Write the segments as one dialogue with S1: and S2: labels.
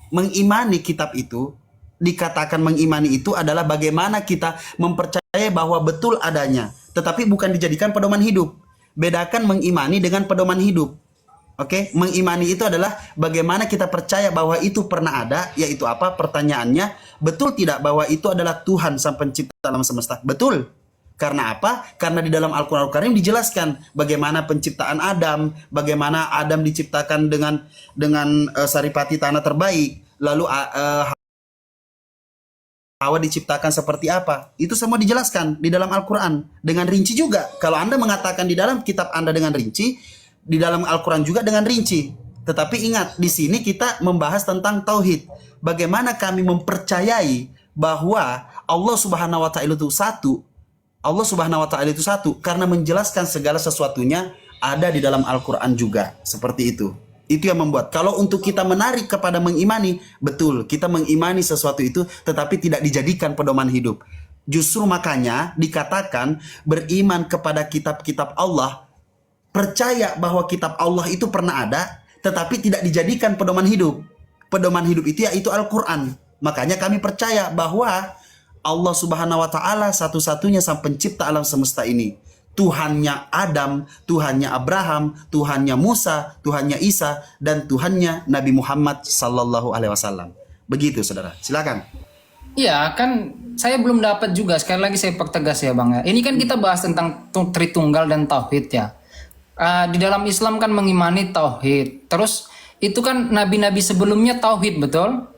S1: mengimani kitab itu, dikatakan mengimani itu adalah bagaimana kita mempercayai bahwa betul adanya, tetapi bukan dijadikan pedoman hidup. Bedakan mengimani dengan pedoman hidup. Oke, mengimani itu adalah bagaimana kita percaya bahwa itu pernah ada, yaitu apa? Pertanyaannya, betul tidak bahwa itu adalah Tuhan sang pencipta alam semesta? Betul. Karena apa? Karena di dalam Al-Quran Al-Karim dijelaskan bagaimana penciptaan Adam, bagaimana Adam diciptakan dengan saripati tanah terbaik, lalu Hawa diciptakan seperti apa. Itu semua dijelaskan di dalam Al-Quran dengan rinci juga. Kalau Anda mengatakan di dalam kitab Anda dengan rinci, di dalam Al-Quran juga dengan rinci. Tetapi ingat, di sini kita membahas tentang tauhid. Bagaimana kami mempercayai bahwa Allah Subhanahu wa taala itu satu. Allah Subhanahu wa taala itu satu karena menjelaskan segala sesuatunya ada di dalam Al-Quran juga. Seperti itu. Itu yang membuat. Kalau untuk kita menarik kepada mengimani, betul, kita mengimani sesuatu itu tetapi tidak dijadikan pedoman hidup. Justru makanya dikatakan beriman kepada kitab-kitab Allah, percaya bahwa kitab Allah itu pernah ada tetapi tidak dijadikan pedoman hidup. Pedoman hidup itu yaitu Al-Quran. Makanya kami percaya bahwa Allah Subhanahu wa taala satu-satunya sang pencipta alam semesta ini. Tuhannya Adam, Tuhannya Abraham, Tuhannya Musa, Tuhannya Isa, dan Tuhannya Nabi Muhammad sallallahu alaihi wasallam. Begitu, Saudara. Silakan.
S2: Iya, kan saya belum dapat juga. Sekali lagi saya pertegas ya, Bang ya. Ini kan kita bahas tentang Tritunggal dan tauhid ya. Di dalam Islam kan mengimani tauhid. Terus itu kan nabi-nabi sebelumnya tauhid, betul?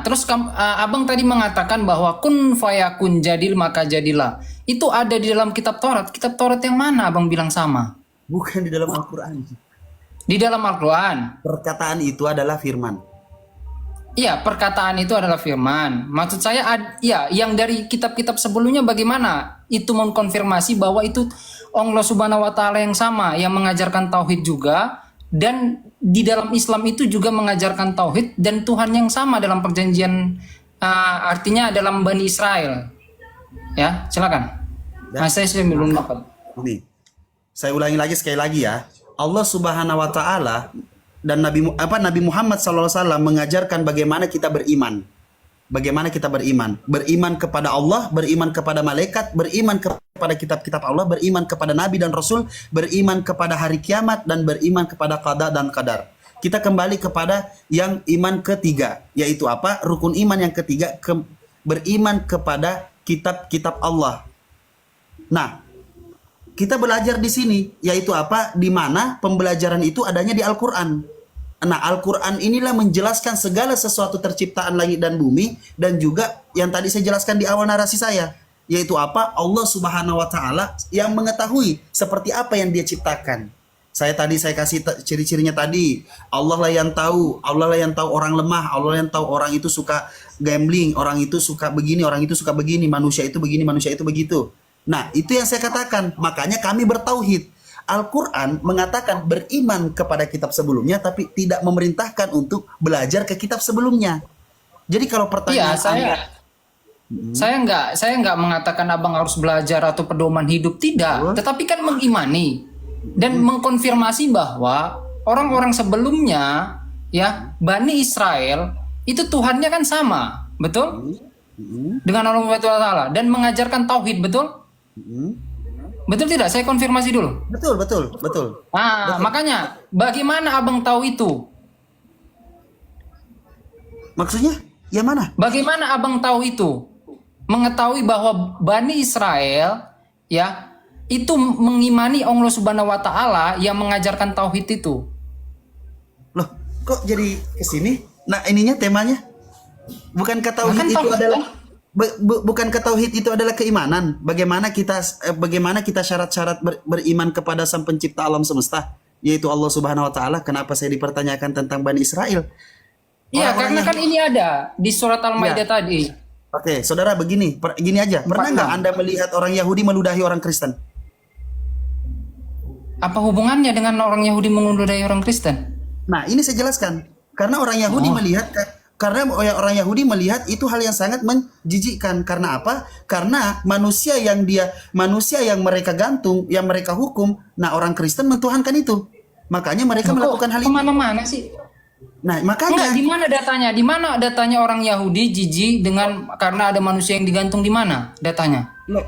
S2: Terus abang tadi mengatakan bahwa kun fayakun, jadil maka jadilah. Itu ada di dalam kitab Taurat. Kitab Taurat yang mana abang bilang sama?
S1: Bukan di dalam Al-Quran.
S2: Di dalam Al-Quran.
S1: Perkataan itu adalah firman.
S2: Iya, perkataan itu adalah firman. Maksud saya, ya, yang dari kitab-kitab sebelumnya bagaimana? Itu mengkonfirmasi bahwa itu Allah Subhanahu wa taala yang sama, yang mengajarkan tauhid juga. Dan di dalam Islam itu juga mengajarkan tauhid dan Tuhan yang sama dalam perjanjian, artinya dalam Bani Israel. Ya, silakan. Saya belum dapat.
S1: Nih, saya ulangi lagi sekali lagi ya. Allah Subhanahu wa taala dan Nabi Muhammad SAW mengajarkan bagaimana kita beriman. Bagaimana kita beriman? Beriman kepada Allah, beriman kepada malaikat, beriman kepada kitab-kitab Allah, beriman kepada nabi dan rasul, beriman kepada hari kiamat, dan beriman kepada qada dan qadar. Kita kembali kepada yang iman ketiga, yaitu apa? Rukun iman yang ketiga, beriman kepada kitab-kitab Allah. Nah, kita belajar di sini, yaitu apa? Di mana pembelajaran itu adanya di Al-Quran. Nah, Al-Quran inilah menjelaskan segala sesuatu terciptaan langit dan bumi, dan juga yang tadi saya jelaskan di awal narasi saya, yaitu apa? Allah Subhanahu wa taala yang mengetahui seperti apa yang Dia ciptakan. Saya kasih ciri-cirinya tadi. Allah lah yang tahu, Allah lah yang tahu orang lemah, Allah lah yang tahu orang itu suka gambling, orang itu suka begini, orang itu suka begini, manusia itu begini, manusia itu begitu. Nah, itu yang saya katakan. Makanya kami bertauhid. Al-Quran mengatakan beriman kepada kitab sebelumnya, tapi tidak memerintahkan untuk belajar ke kitab sebelumnya. Jadi kalau pertanyaan
S2: saya nggak mengatakan abang harus belajar atau pedoman hidup, tidak. Tetapi kan mengimani dan mengkonfirmasi bahwa orang-orang sebelumnya, ya, Bani Israel itu Tuhannya kan sama, betul? Dengan Allah Subhanahu wa taala dan mengajarkan tauhid, betul? Betul tidak? Saya konfirmasi dulu.
S1: Betul. Betul.
S2: Makanya bagaimana abang tahu itu?
S1: Maksudnya? Yang mana?
S2: Bagaimana abang tahu itu? Mengetahui bahwa Bani Israel, ya, itu mengimani Allah Subhanahu wa taala yang mengajarkan tauhid itu.
S1: Loh, kok jadi ke sini? Nah, ininya temanya bukan tauhid itu adalah bukan tauhid itu adalah keimanan. Bagaimana kita syarat-syarat beriman kepada sang pencipta alam semesta, yaitu Allah Subhanahu wa taala. Kenapa saya dipertanyakan tentang Bani Israel?
S2: Iya, karena kan ini ada di surat Al-Maidah tadi.
S1: Oke, Saudara, gini aja. Pernah nggak Anda melihat orang Yahudi meludahi orang Kristen?
S2: Apa hubungannya dengan orang Yahudi meludahi orang Kristen?
S1: Nah, ini saya jelaskan. Karena orang Yahudi orang Yahudi melihat itu hal yang sangat menjijikkan. Karena apa? Karena manusia yang mereka gantung, yang mereka hukum, nah orang Kristen mentuhankan itu. Makanya mereka melakukan hal itu.
S2: Kemana-mana sih?
S1: Nah,
S2: Enggak,
S1: makanya
S2: di mana datanya? Di mana datanya orang Yahudi jijik dengan karena ada manusia yang digantung, di mana datanya?
S1: loh,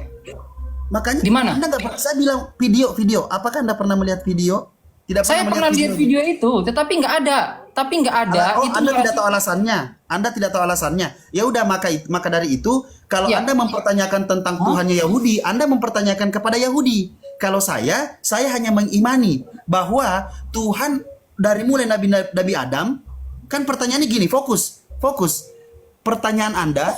S1: makanya
S2: Di mana?
S1: Anda nggak pernah, saya bilang video. Apakah Anda pernah melihat video? Tidak
S2: Saya
S1: pernah
S2: pernah
S1: melihat
S2: lihat video itu, tetapi nggak ada. Tapi nggak ada.
S1: Oh,
S2: Itu
S1: Anda tidak
S2: berarti-
S1: tahu alasannya. Anda tidak tahu alasannya. Ya udah, maka dari itu, kalau
S2: Ya.
S1: Anda mempertanyakan tentang Tuhannya Yahudi, Anda mempertanyakan kepada Yahudi. Kalau saya hanya mengimani bahwa Tuhan dari mulai Nabi Adam, kan pertanyaannya gini, fokus. Pertanyaan Anda,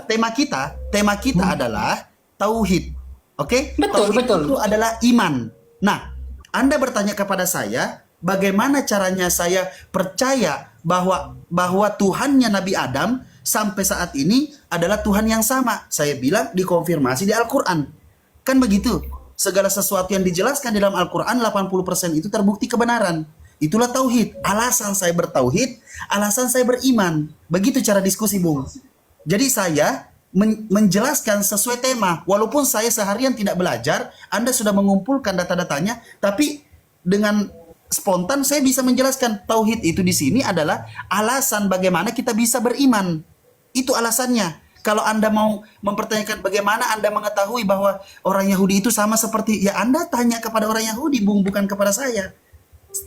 S1: tema kita adalah tauhid. Oke?
S2: Betul,
S1: Tauhid
S2: betul.
S1: itu adalah iman. Nah, Anda bertanya kepada saya, bagaimana caranya saya percaya bahwa Tuhannya Nabi Adam sampai saat ini adalah Tuhan yang sama? Saya bilang dikonfirmasi di Al-Qur'an. Kan begitu. Segala sesuatu yang dijelaskan di dalam Al-Qur'an 80% itu terbukti kebenaran. Itulah tauhid. Alasan saya bertauhid, alasan saya beriman. Begitu cara diskusi, Bung. Jadi saya menjelaskan sesuai tema. Walaupun saya seharian tidak belajar, Anda sudah mengumpulkan data-datanya, tapi dengan spontan saya bisa menjelaskan tauhid itu di sini adalah alasan bagaimana kita bisa beriman. Itu alasannya. Kalau Anda mau mempertanyakan bagaimana Anda mengetahui bahwa orang Yahudi itu sama seperti, ya Anda tanya kepada orang Yahudi, Bung, bukan kepada saya.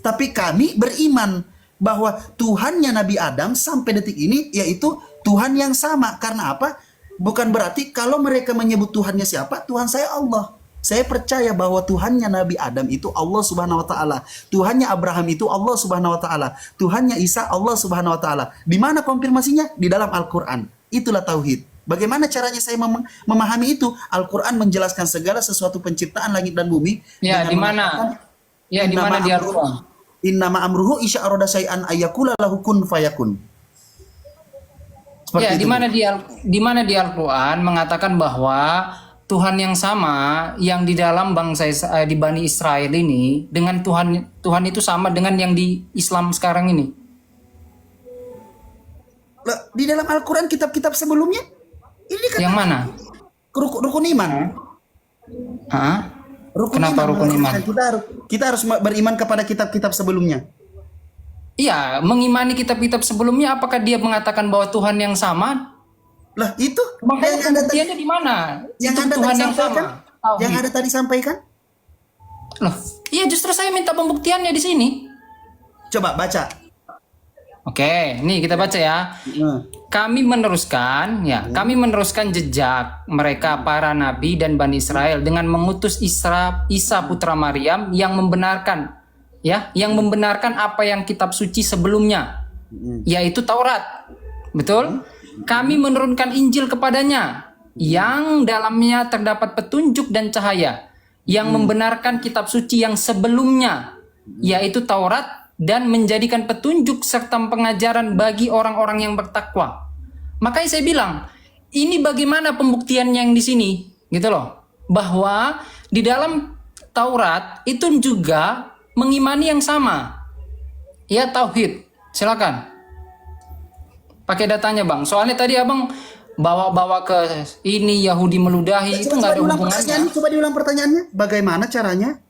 S1: Tapi kami beriman bahwa Tuhannya Nabi Adam sampai detik ini yaitu Tuhan yang sama. Karena apa? Bukan berarti kalau mereka menyebut Tuhannya siapa, Tuhan saya Allah. Saya percaya bahwa Tuhannya Nabi Adam itu Allah Subhanahu wa taala. Tuhannya Abraham itu Allah Subhanahu wa taala. Tuhannya Isa Allah Subhanahu wa taala. Di mana konfirmasinya? Di dalam Al-Qur'an. Itulah tauhid. Bagaimana caranya saya memahami itu? Al-Qur'an menjelaskan segala sesuatu penciptaan langit dan bumi.
S2: Ya,
S1: dengan
S2: di mana?
S1: mengatakan,
S2: Ya, di mana di Al-Qur'an?
S1: Innama amruhu isya aroda syai'an ayyakula lahu kun fayakun. Seperti
S2: Ya,
S1: itu.
S2: di mana di Al-Qur'an mengatakan bahwa Tuhan yang sama yang di dalam di Bani Israel ini dengan Tuhan itu sama dengan yang di Islam sekarang ini.
S1: Lah, di dalam Al-Quran kitab-kitab sebelumnya ini kan
S2: Yang mana?
S1: rukun iman.
S2: Hah?
S1: Rukun
S2: Kenapa rukun iman?
S1: Kita harus beriman kepada kitab-kitab sebelumnya.
S2: Iya, mengimani kitab-kitab sebelumnya, apakah dia mengatakan bahwa Tuhan yang sama?
S1: Lah itu
S2: Makanya
S1: yang Anda
S2: pembuktiannya di mana?
S1: yang
S2: Itu
S1: Anda
S2: Tuhan
S1: tadi
S2: yang
S1: sampaikan,
S2: sama. Tauhid.
S1: yang Anda tadi sampaikan.
S2: Loh, iya justru saya minta pembuktiannya di sini.
S1: Coba baca.
S2: Oke, nih kita baca ya.
S1: Nah,
S2: Kami meneruskan jejak mereka para nabi dan Bani Israel dengan mengutus Isa putra Maryam yang membenarkan apa yang kitab suci sebelumnya, yaitu Taurat. Betul? Kami menurunkan Injil kepadanya yang dalamnya terdapat petunjuk dan cahaya yang membenarkan kitab suci yang sebelumnya, yaitu Taurat, dan menjadikan petunjuk serta pengajaran bagi orang-orang yang bertakwa. Makanya saya bilang, ini bagaimana pembuktiannya yang di sini, gitu loh. Bahwa di dalam Taurat itu juga mengimani yang sama. Ya, tauhid. Silakan. Pakai datanya, Bang. Soalnya tadi Abang bawa-bawa ke ini Yahudi meludahi, itu nggak ada hubungannya.
S1: Coba diulang pertanyaannya. Bagaimana caranya?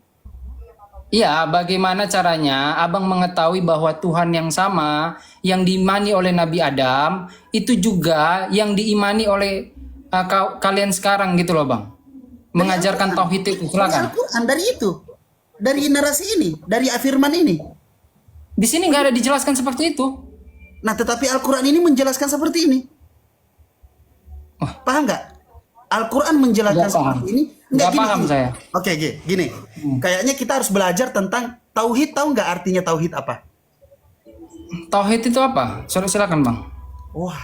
S2: Iya, bagaimana caranya Abang mengetahui bahwa Tuhan yang sama yang diimani oleh Nabi Adam itu juga yang diimani oleh kalian sekarang gitu loh, Bang. Mengajarkan tauhid itu. Silakan.
S1: Dari itu. Dari narasi ini, dari firman ini.
S2: Di sini nggak ada dijelaskan seperti itu.
S1: Nah, tetapi Al-Qur'an ini menjelaskan seperti ini. Paham nggak? Al-Quran menjelaskan
S2: Nggak paham.
S1: seperti ini.
S2: Nggak
S1: gini,
S2: paham
S1: gini.
S2: saya.
S1: Oke, gini. Kayaknya kita harus belajar tentang tauhid. Tahu nggak artinya tauhid apa?
S2: Tauhid itu apa? Silakan, Bang.
S1: Wah.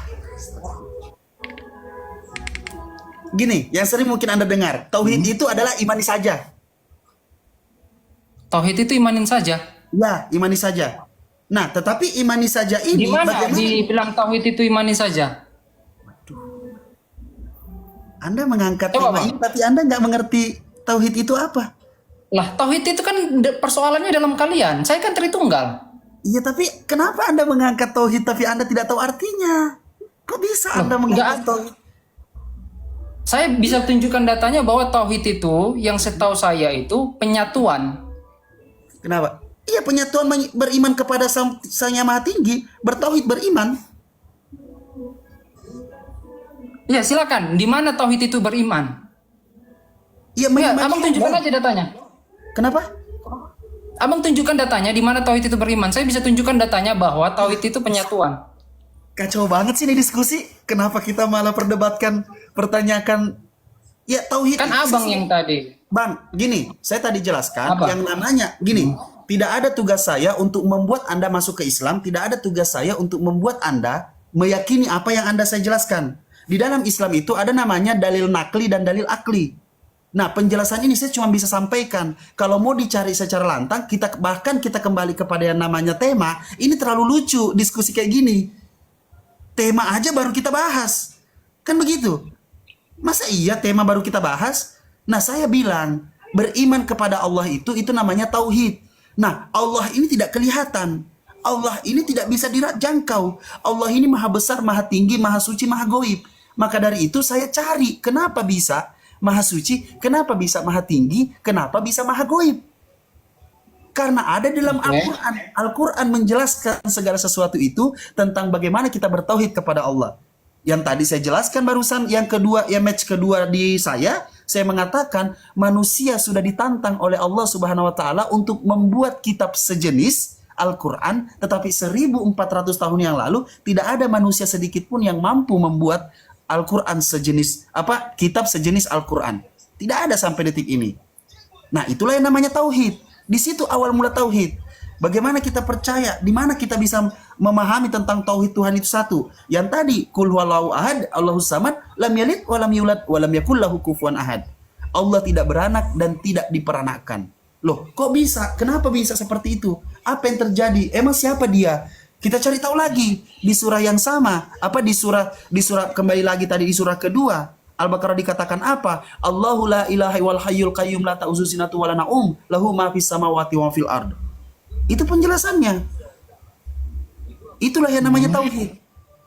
S1: Gini, yang sering mungkin Anda dengar. Tauhid itu adalah imani saja.
S2: Tauhid itu imanin saja.
S1: Ya, imani saja. Nah, tetapi imani saja ini
S2: Di mana
S1: bagaimana?
S2: dibilang tauhid itu imani saja?
S1: Anda mengangkat
S2: Coba,
S1: tema
S2: Bang.
S1: ini, tapi Anda nggak mengerti tauhid itu apa?
S2: Lah, tauhid itu kan persoalannya dalam kalian. Saya kan Tritunggal.
S1: Iya, tapi kenapa Anda mengangkat tauhid tapi Anda tidak tahu artinya? Kok bisa Anda mengangkat
S2: nggak-
S1: tauhid?
S2: Saya bisa tunjukkan datanya bahwa tauhid itu yang setahu saya itu penyatuan.
S1: Kenapa? Iya, penyatuan beriman kepada Sang Yang Maha Tinggi, bertauhid beriman.
S2: Iya, silakan. Di mana tauhid itu beriman?
S1: Iya,
S2: Ya,
S1: mengimani
S2: abang tunjukkan
S1: Allah.
S2: aja datanya.
S1: Kenapa?
S2: Abang tunjukkan datanya di mana tauhid itu beriman. Saya bisa tunjukkan datanya bahwa tauhid itu penyatuan.
S1: Kacau banget sih ini diskusi. Kenapa kita malah pertanyakan ya tauhid
S2: Kan
S1: itu
S2: abang
S1: sih.
S2: yang tadi.
S1: Bang, gini, saya tadi jelaskan
S2: Apa?
S1: yang namanya gini, tidak ada tugas saya untuk membuat Anda masuk ke Islam, tidak ada tugas saya untuk membuat Anda meyakini apa yang Anda saya jelaskan. Di dalam Islam itu ada namanya dalil nakli dan dalil akli. Nah, penjelasan ini saya cuma bisa sampaikan. Kalau mau dicari secara lantang, kita kembali kepada yang namanya tema. Ini terlalu lucu diskusi kayak gini. Tema aja baru kita bahas. Kan begitu? Masa iya tema baru kita bahas? Nah, saya bilang, beriman kepada Allah itu namanya tauhid. Nah, Allah ini tidak kelihatan. Allah ini tidak bisa dijangkau. Allah ini maha besar, maha tinggi, maha suci, maha goib. Maka dari itu saya cari kenapa bisa maha suci, kenapa bisa maha tinggi, kenapa bisa maha goib. Karena ada dalam Al-Quran. Al-Quran menjelaskan segala sesuatu itu tentang bagaimana kita bertauhid kepada Allah. Yang tadi saya jelaskan barusan, yang kedua, yang match kedua di saya mengatakan manusia sudah ditantang oleh Allah Subhanahu wa taala untuk membuat kitab sejenis Al-Quran, tetapi 1400 tahun yang lalu tidak ada manusia sedikit pun yang mampu membuat Al-Quran sejenis kitab sejenis Al-Quran. Tidak ada sampai detik ini. Nah, itulah yang namanya tauhid. Di situ awal mula tauhid. Bagaimana kita percaya, di mana kita bisa memahami tentang tauhid Tuhan itu satu. Yang tadi, qul huwallahu ahad, Allahus samad, lam yalid wa lam yulad wa lam yakul lahu kufuwan ahad. Allah tidak beranak dan tidak diperanakkan. Loh, kok bisa? Kenapa bisa seperti itu? Apa yang terjadi? Emang siapa dia? Kita cari tahu lagi di surah yang sama. Di surah kembali lagi tadi di surah kedua. Al-Baqarah dikatakan apa? Allahu la ilaha wal hayyul qayyum la ta'uzu sinatu wa la na'um lahu ma fis samawati wa fil ard. Itu penjelasannya. Itulah yang namanya tauhid.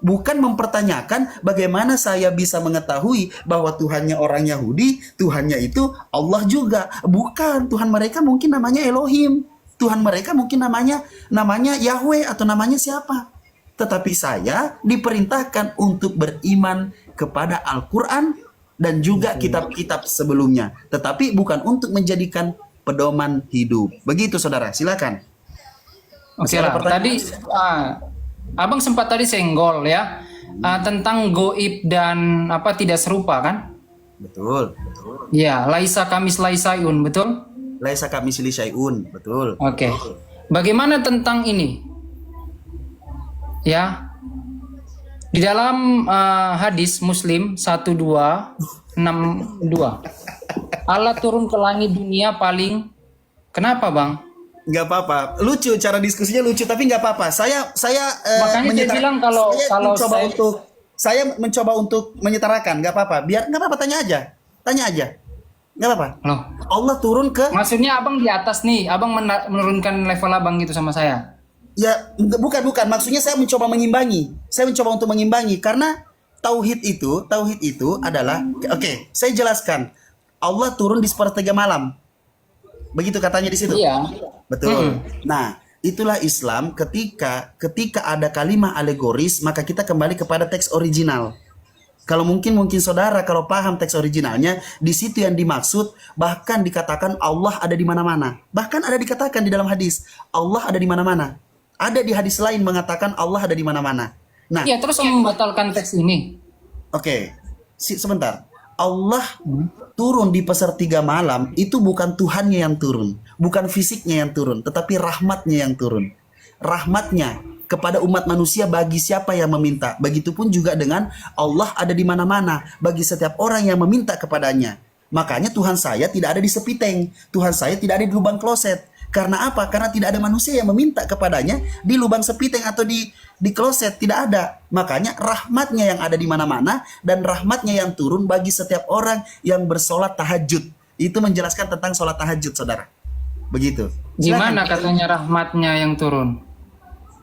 S1: Bukan mempertanyakan bagaimana saya bisa mengetahui bahwa Tuhannya orang Yahudi, Tuhannya itu Allah juga. Bukan, Tuhan mereka mungkin namanya Elohim. Tuhan mereka mungkin namanya Yahweh atau namanya siapa. Tetapi saya diperintahkan untuk beriman kepada Al-Quran dan juga kitab-kitab sebelumnya. Tetapi bukan untuk menjadikan pedoman hidup. Begitu saudara, silakan.
S2: Oke lah, tadi abang sempat tadi senggol ya tentang goib dan tidak serupa kan?
S1: Betul.
S2: Ya, laisa kamis laisaiun, betul?
S1: Laisa kamitslihi syai'un, betul.
S2: Oke. Bagaimana tentang ini? Ya. Di dalam hadis Muslim 1262 Allah turun ke langit dunia paling. Kenapa, Bang?
S1: Nggak apa-apa. Lucu, cara diskusinya lucu, tapi nggak apa-apa.
S2: Makanya saya bilang kalau
S1: saya mencoba untuk menyetarakan, nggak apa-apa. Biar nggak apa-apa, tanya aja, nggak apa-apa.
S2: Loh,
S1: Allah turun ke
S2: maksudnya abang di atas nih, abang menurunkan level abang gitu sama saya.
S1: ya bukan. Maksudnya saya mencoba mengimbangi. Saya mencoba untuk mengimbangi karena tauhid itu adalah oke, saya jelaskan. Allah turun di sepertiga malam. Begitu katanya di situ.
S2: Iya.
S1: Betul. Nah, itulah Islam ketika ada kalimat alegoris, maka kita kembali kepada teks original. Kalau mungkin saudara kalau paham teks originalnya, di situ yang dimaksud bahkan dikatakan Allah ada di mana-mana. Bahkan ada dikatakan di dalam hadis, Allah ada di mana-mana. Ada di hadis lain mengatakan Allah ada di mana-mana. Nah,
S2: Iya, terus membatalkan teks ini.
S1: oke. Sebentar. Allah turun di sepertiga malam itu bukan Tuhannya yang turun, bukan fisiknya yang turun, tetapi rahmatnya yang turun. Rahmatnya kepada umat manusia bagi siapa yang meminta. Begitupun juga dengan Allah ada di mana-mana bagi setiap orang yang meminta kepadanya. Makanya Tuhan saya tidak ada di sepiteng, Tuhan saya tidak ada di lubang kloset. Karena apa? Karena tidak ada manusia yang meminta kepadanya di lubang sepiteng atau di kloset, tidak ada. Makanya rahmatnya yang ada di mana-mana dan rahmatnya yang turun bagi setiap orang yang bersolat tahajud. Itu menjelaskan tentang solat tahajud, saudara. Begitu.
S2: Gimana katanya rahmatnya yang turun?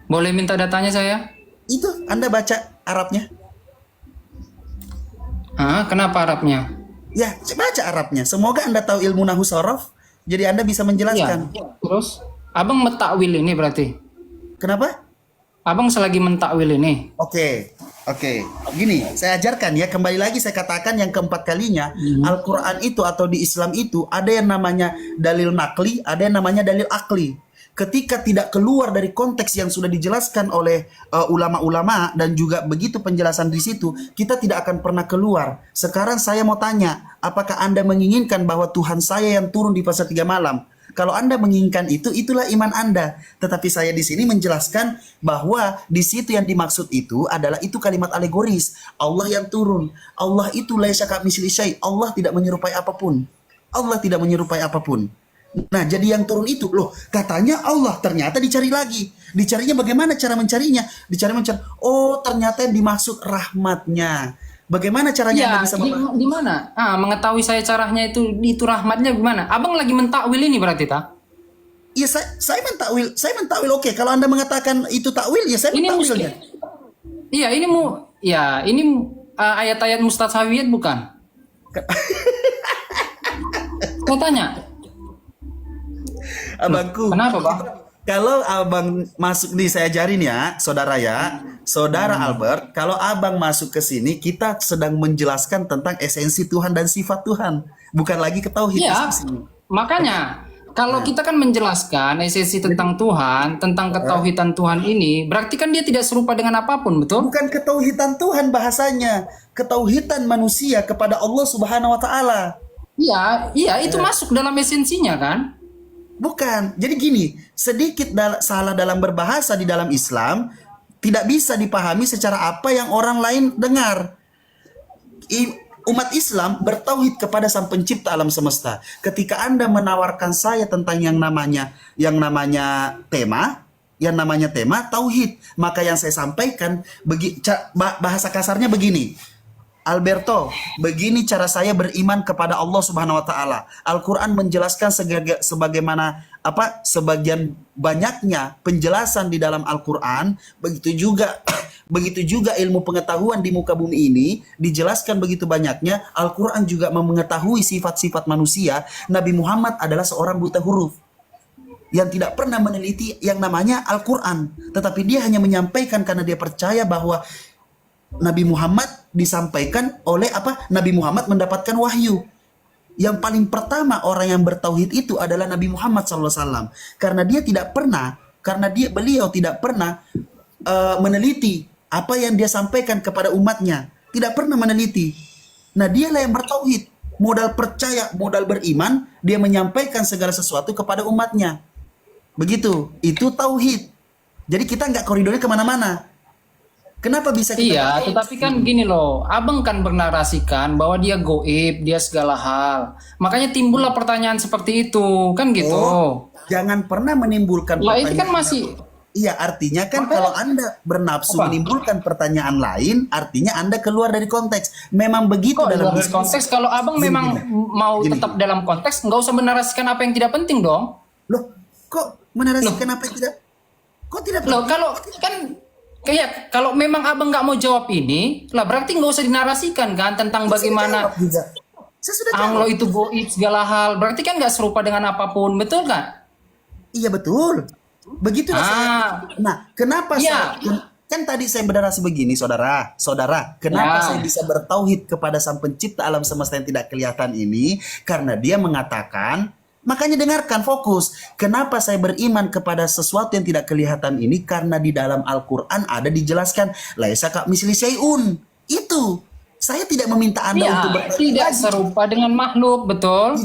S2: Boleh minta datanya saya?
S1: Itu Anda baca Arabnya.
S2: Kenapa Arabnya?
S1: Ya, baca Arabnya. Semoga Anda tahu ilmu nahwu sorof, jadi Anda bisa menjelaskan.
S2: Iya. Terus? Abang mentakwil ini berarti.
S1: Kenapa?
S2: Abang selagi mentakwil ini.
S1: Oke, oke. Gini, saya ajarkan ya. Kembali lagi saya katakan yang keempat kalinya, Al-Quran itu atau di Islam itu ada yang namanya dalil nakli, ada yang namanya dalil akli. Ketika tidak keluar dari konteks yang sudah dijelaskan oleh ulama-ulama dan juga begitu penjelasan di situ, kita tidak akan pernah keluar. Sekarang saya mau tanya, apakah Anda menginginkan bahwa Tuhan saya yang turun di fase 3 malam? Kalau Anda menginginkan itu, itulah iman Anda. Tetapi saya di sini menjelaskan bahwa di situ yang dimaksud itu adalah itu kalimat alegoris. Allah yang turun. Allah itu laisa kamitslihi syai'. Allah tidak menyerupai apapun. Allah tidak menyerupai apapun. Nah, jadi yang turun itu, loh, katanya Allah, ternyata dicari lagi. Dicarinya bagaimana cara mencarinya? Mencari. Oh, ternyata yang dimaksud rahmatnya. Bagaimana caranya Anda bisa
S2: di mana? Mengetahui saya caranya itu rahmatnya gimana? Abang lagi mentakwil ini berarti ta?
S1: Iya, saya mentakwil. Saya mentakwil. Oke, kalau Anda mengatakan itu takwil, ya saya mentakwilnya.
S2: Iya, ini ayat-ayat mustasawiyat bukan? Saya tanya.
S1: Abangku.
S2: Kenapa, Bang?
S1: Kalau abang masuk nih, saya ajarin ya, saudara ya, saudara Albert. Kalau abang masuk ke sini, kita sedang menjelaskan tentang esensi Tuhan dan sifat Tuhan, bukan lagi ketauhid.
S2: Iya, makanya kalau kita kan menjelaskan esensi tentang Tuhan, tentang ketauhidan Tuhan ini, berarti kan dia tidak serupa dengan apapun, betul?
S1: Bukan ketauhidan Tuhan bahasanya, ketauhidan manusia kepada Allah Subhanahu Wa Taala.
S2: Iya, itu masuk dalam esensinya kan?
S1: Bukan. Jadi gini, sedikit salah dalam berbahasa di dalam Islam tidak bisa dipahami secara apa yang orang lain dengar. Umat Islam bertauhid kepada Sang Pencipta alam semesta. Ketika Anda menawarkan saya tentang yang namanya tema tauhid, maka yang saya sampaikan bahasa kasarnya begini. Alberto, begini cara saya beriman kepada Allah Subhanahu Wa Taala. Al-Quran menjelaskan sebagian banyaknya penjelasan di dalam Al-Quran. Begitu juga ilmu pengetahuan di muka bumi ini dijelaskan begitu banyaknya. Al-Quran juga mengetahui sifat-sifat manusia. Nabi Muhammad adalah seorang buta huruf yang tidak pernah meneliti yang namanya Al-Quran, tetapi dia hanya menyampaikan karena dia percaya bahwa Nabi Muhammad disampaikan oleh Nabi Muhammad mendapatkan wahyu. Yang paling pertama orang yang bertauhid itu adalah Nabi Muhammad SAW. Karena beliau tidak pernah meneliti apa yang dia sampaikan kepada umatnya. Tidak pernah meneliti. Nah, dialah yang bertauhid. Modal percaya, modal beriman, dia menyampaikan segala sesuatu kepada umatnya. Begitu, itu tauhid. Jadi kita nggak koridornya kemana-mana. Kenapa bisa kita?
S2: Iya, tetapi kan gini loh, abang kan bernarasikan bahwa dia goib, dia segala hal. Makanya timbullah pertanyaan seperti itu, kan gitu.
S1: Oh, jangan pernah menimbulkan
S2: lah
S1: pertanyaan.
S2: itu kan masih.
S1: Iya, artinya kan kalau Anda bernafsu menimbulkan pertanyaan lain, artinya Anda keluar dari konteks. Memang begitu dalam
S2: konteks. Kalau abang memang mau tetap dalam konteks, nggak usah menarasikan apa yang tidak penting dong.
S1: Loh, kok menarasikan apa yang tidak? Kok tidak?
S2: Loh, kalau memang abang nggak mau jawab ini, lah berarti nggak usah dinarasikan kan tentang bagaimana Allah itu goib segala hal. Berarti kan nggak serupa dengan apapun, betul kan?
S1: Iya betul. Begitulah saya. Nah, kenapa kan tadi saya bernarasi begini, saudara. Kenapa saya bisa bertauhid kepada Sang Pencipta alam semesta yang tidak kelihatan ini? Karena dia mengatakan. Makanya dengarkan, fokus. Kenapa saya beriman kepada sesuatu yang tidak kelihatan ini? Karena di dalam Al-Quran ada dijelaskan laisa kamitslihi syai'un. Itu. Saya tidak meminta Anda untuk
S2: tidak serupa dengan makhluk, betul?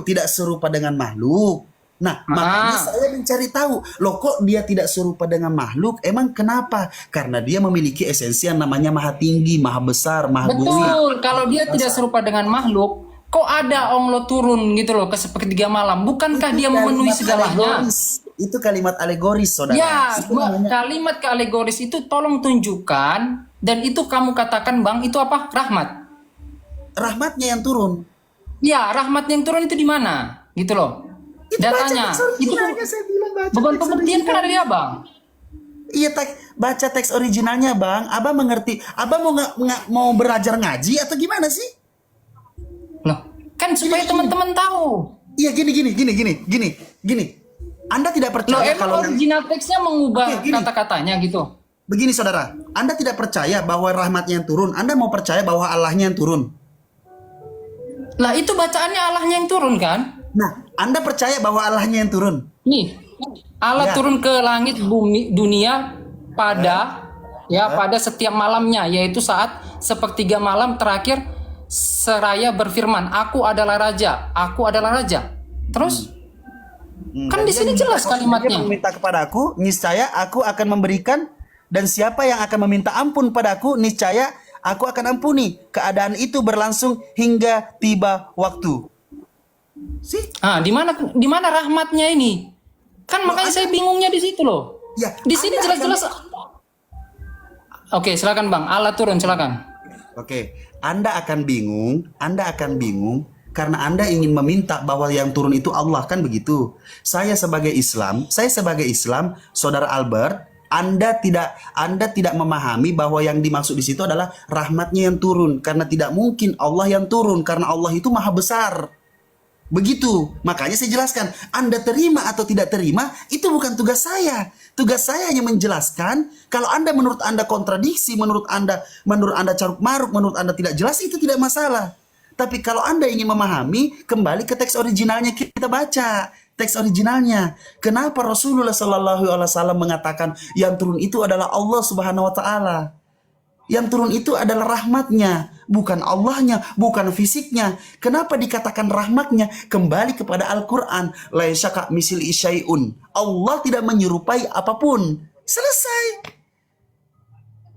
S1: Tidak serupa dengan makhluk. Nah, makanya saya mencari tahu, loh kok dia tidak serupa dengan makhluk? Emang kenapa? Karena dia memiliki esensi yang namanya maha tinggi, maha besar, maha gurih.
S2: Betul. Kalau dia tidak serupa dengan makhluk, kok ada Allah turun gitu loh ke sepertiga malam? Bukankah dia memenuhi segalanya?
S1: Itu kalimat alegoris, saudara.
S2: Ya, kalimat alegoris itu tolong tunjukkan, dan itu kamu katakan, Bang, itu apa? Rahmat.
S1: Rahmatnya yang turun.
S2: Ya, rahmatnya yang turun itu di mana? Gitu loh. Datanya. Itu beban pembuktian kan ada di Abang.
S1: Iya, baca teks originalnya, Bang. Abang mengerti. Abang mau belajar ngaji atau gimana sih?
S2: Loh, kan supaya teman-teman tahu.
S1: Iya, gini. Anda tidak
S2: Loh,
S1: percaya
S2: emang
S1: kalau
S2: original teksnya mengubah
S1: Oke, gini.
S2: kata-katanya gitu.
S1: begini saudara, Anda tidak percaya bahwa rahmatnya yang turun, Anda mau percaya bahwa Allahnya yang turun.
S2: Lah itu bacaannya Allahnya yang turun kan?
S1: Nah, Anda percaya bahwa Allahnya yang turun?
S2: Nih, Allah
S1: Ya.
S2: turun ke langit bumi dunia pada pada setiap malamnya, yaitu saat sepertiga malam terakhir seraya berfirman, "Aku adalah raja, aku adalah raja." Terus kan
S1: Dan
S2: di
S1: dia
S2: sini jelas
S1: meminta- Dia
S2: kalimatnya.
S1: meminta kepada aku, niscaya aku akan memberikan, dan siapa yang akan meminta ampun padaku, niscaya aku akan ampuni. Keadaan itu berlangsung hingga tiba waktu. Sih?
S2: Ah, di mana rahmatnya ini? Kan makanya saya bingungnya di situ loh.
S1: Ya,
S2: Di sini
S1: Anda
S2: jelas-jelas. Oke, silakan Bang. Allah turun, silakan.
S1: Oke, Anda akan bingung karena Anda ingin meminta bahwa yang turun itu Allah, kan begitu. Saya sebagai Islam, Saudara Albert, Anda tidak memahami bahwa yang dimaksud di situ adalah rahmatnya yang turun, karena tidak mungkin Allah yang turun karena Allah itu maha besar. Begitu, makanya saya jelaskan, Anda terima atau tidak terima, itu bukan tugas saya. Tugas saya hanya menjelaskan, kalau menurut Anda kontradiksi, menurut Anda caruk maruk, menurut Anda tidak jelas, itu tidak masalah. Tapi kalau Anda ingin memahami, kembali ke teks originalnya kita baca. Teks originalnya. Kenapa Rasulullah Shallallahu Alaihi Wasallam mengatakan yang turun itu adalah Allah Subhanahu Wa Taala? Yang turun itu adalah rahmatnya, bukan Allahnya, bukan fisiknya. Kenapa dikatakan rahmatnya? Kembali kepada Al-Quran. Laisa kamitslihi syai'un. Allah tidak menyerupai apapun. Selesai.